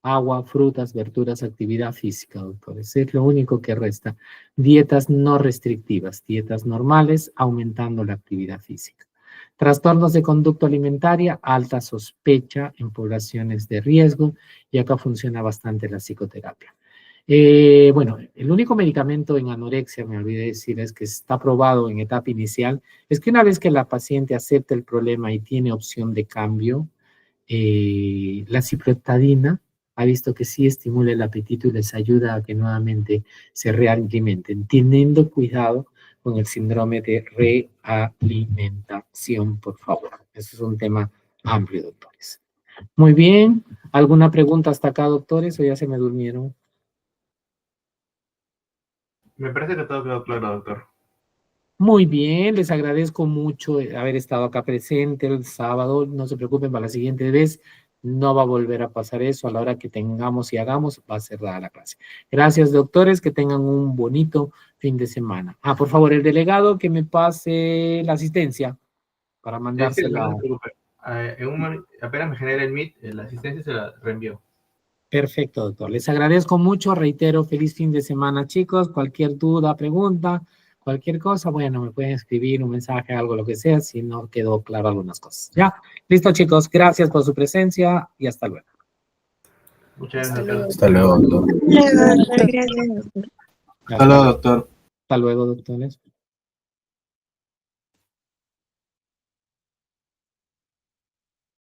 agua, frutas, verduras, actividad física, doctores. Es lo único que resta. Dietas no restrictivas, dietas normales, aumentando la actividad física. Trastornos de conducta alimentaria, alta sospecha en poblaciones de riesgo, y acá funciona bastante la psicoterapia. Bueno, el único medicamento en anorexia, me olvidé decirles, que está aprobado en etapa inicial, es que una vez que la paciente acepta el problema y tiene opción de cambio, la ciprofloxacina ha visto que sí estimula el apetito y les ayuda a que nuevamente se realimenten, teniendo cuidado con el síndrome de realimentación, por favor. Eso es un tema amplio, doctores. Muy bien. ¿Alguna pregunta hasta acá, doctores, o ya se me durmieron? Me parece que todo quedó claro, doctor. Muy bien, les agradezco mucho haber estado acá presente el sábado. No se preocupen, para la siguiente vez no va a volver a pasar eso. A la hora que tengamos y hagamos, va a cerrar la clase. Gracias, doctores, que tengan un bonito fin de semana. Ah, por favor, el delegado que me pase la asistencia para Sí, mandársela. no se preocupe. Apenas me genere el Meet, la asistencia se la reenvío. Perfecto, doctor. Les agradezco mucho. Reitero, feliz fin de semana, chicos. Cualquier duda, pregunta, cualquier cosa, bueno, me pueden escribir un mensaje, algo, lo que sea, si no quedó claro algunas cosas. ¿Ya? Listo, chicos. Gracias por su presencia y hasta luego. Muchas gracias, doctor. Hasta luego, doctor. Gracias, doctor. Hasta luego, doctor. Hasta luego, doctores.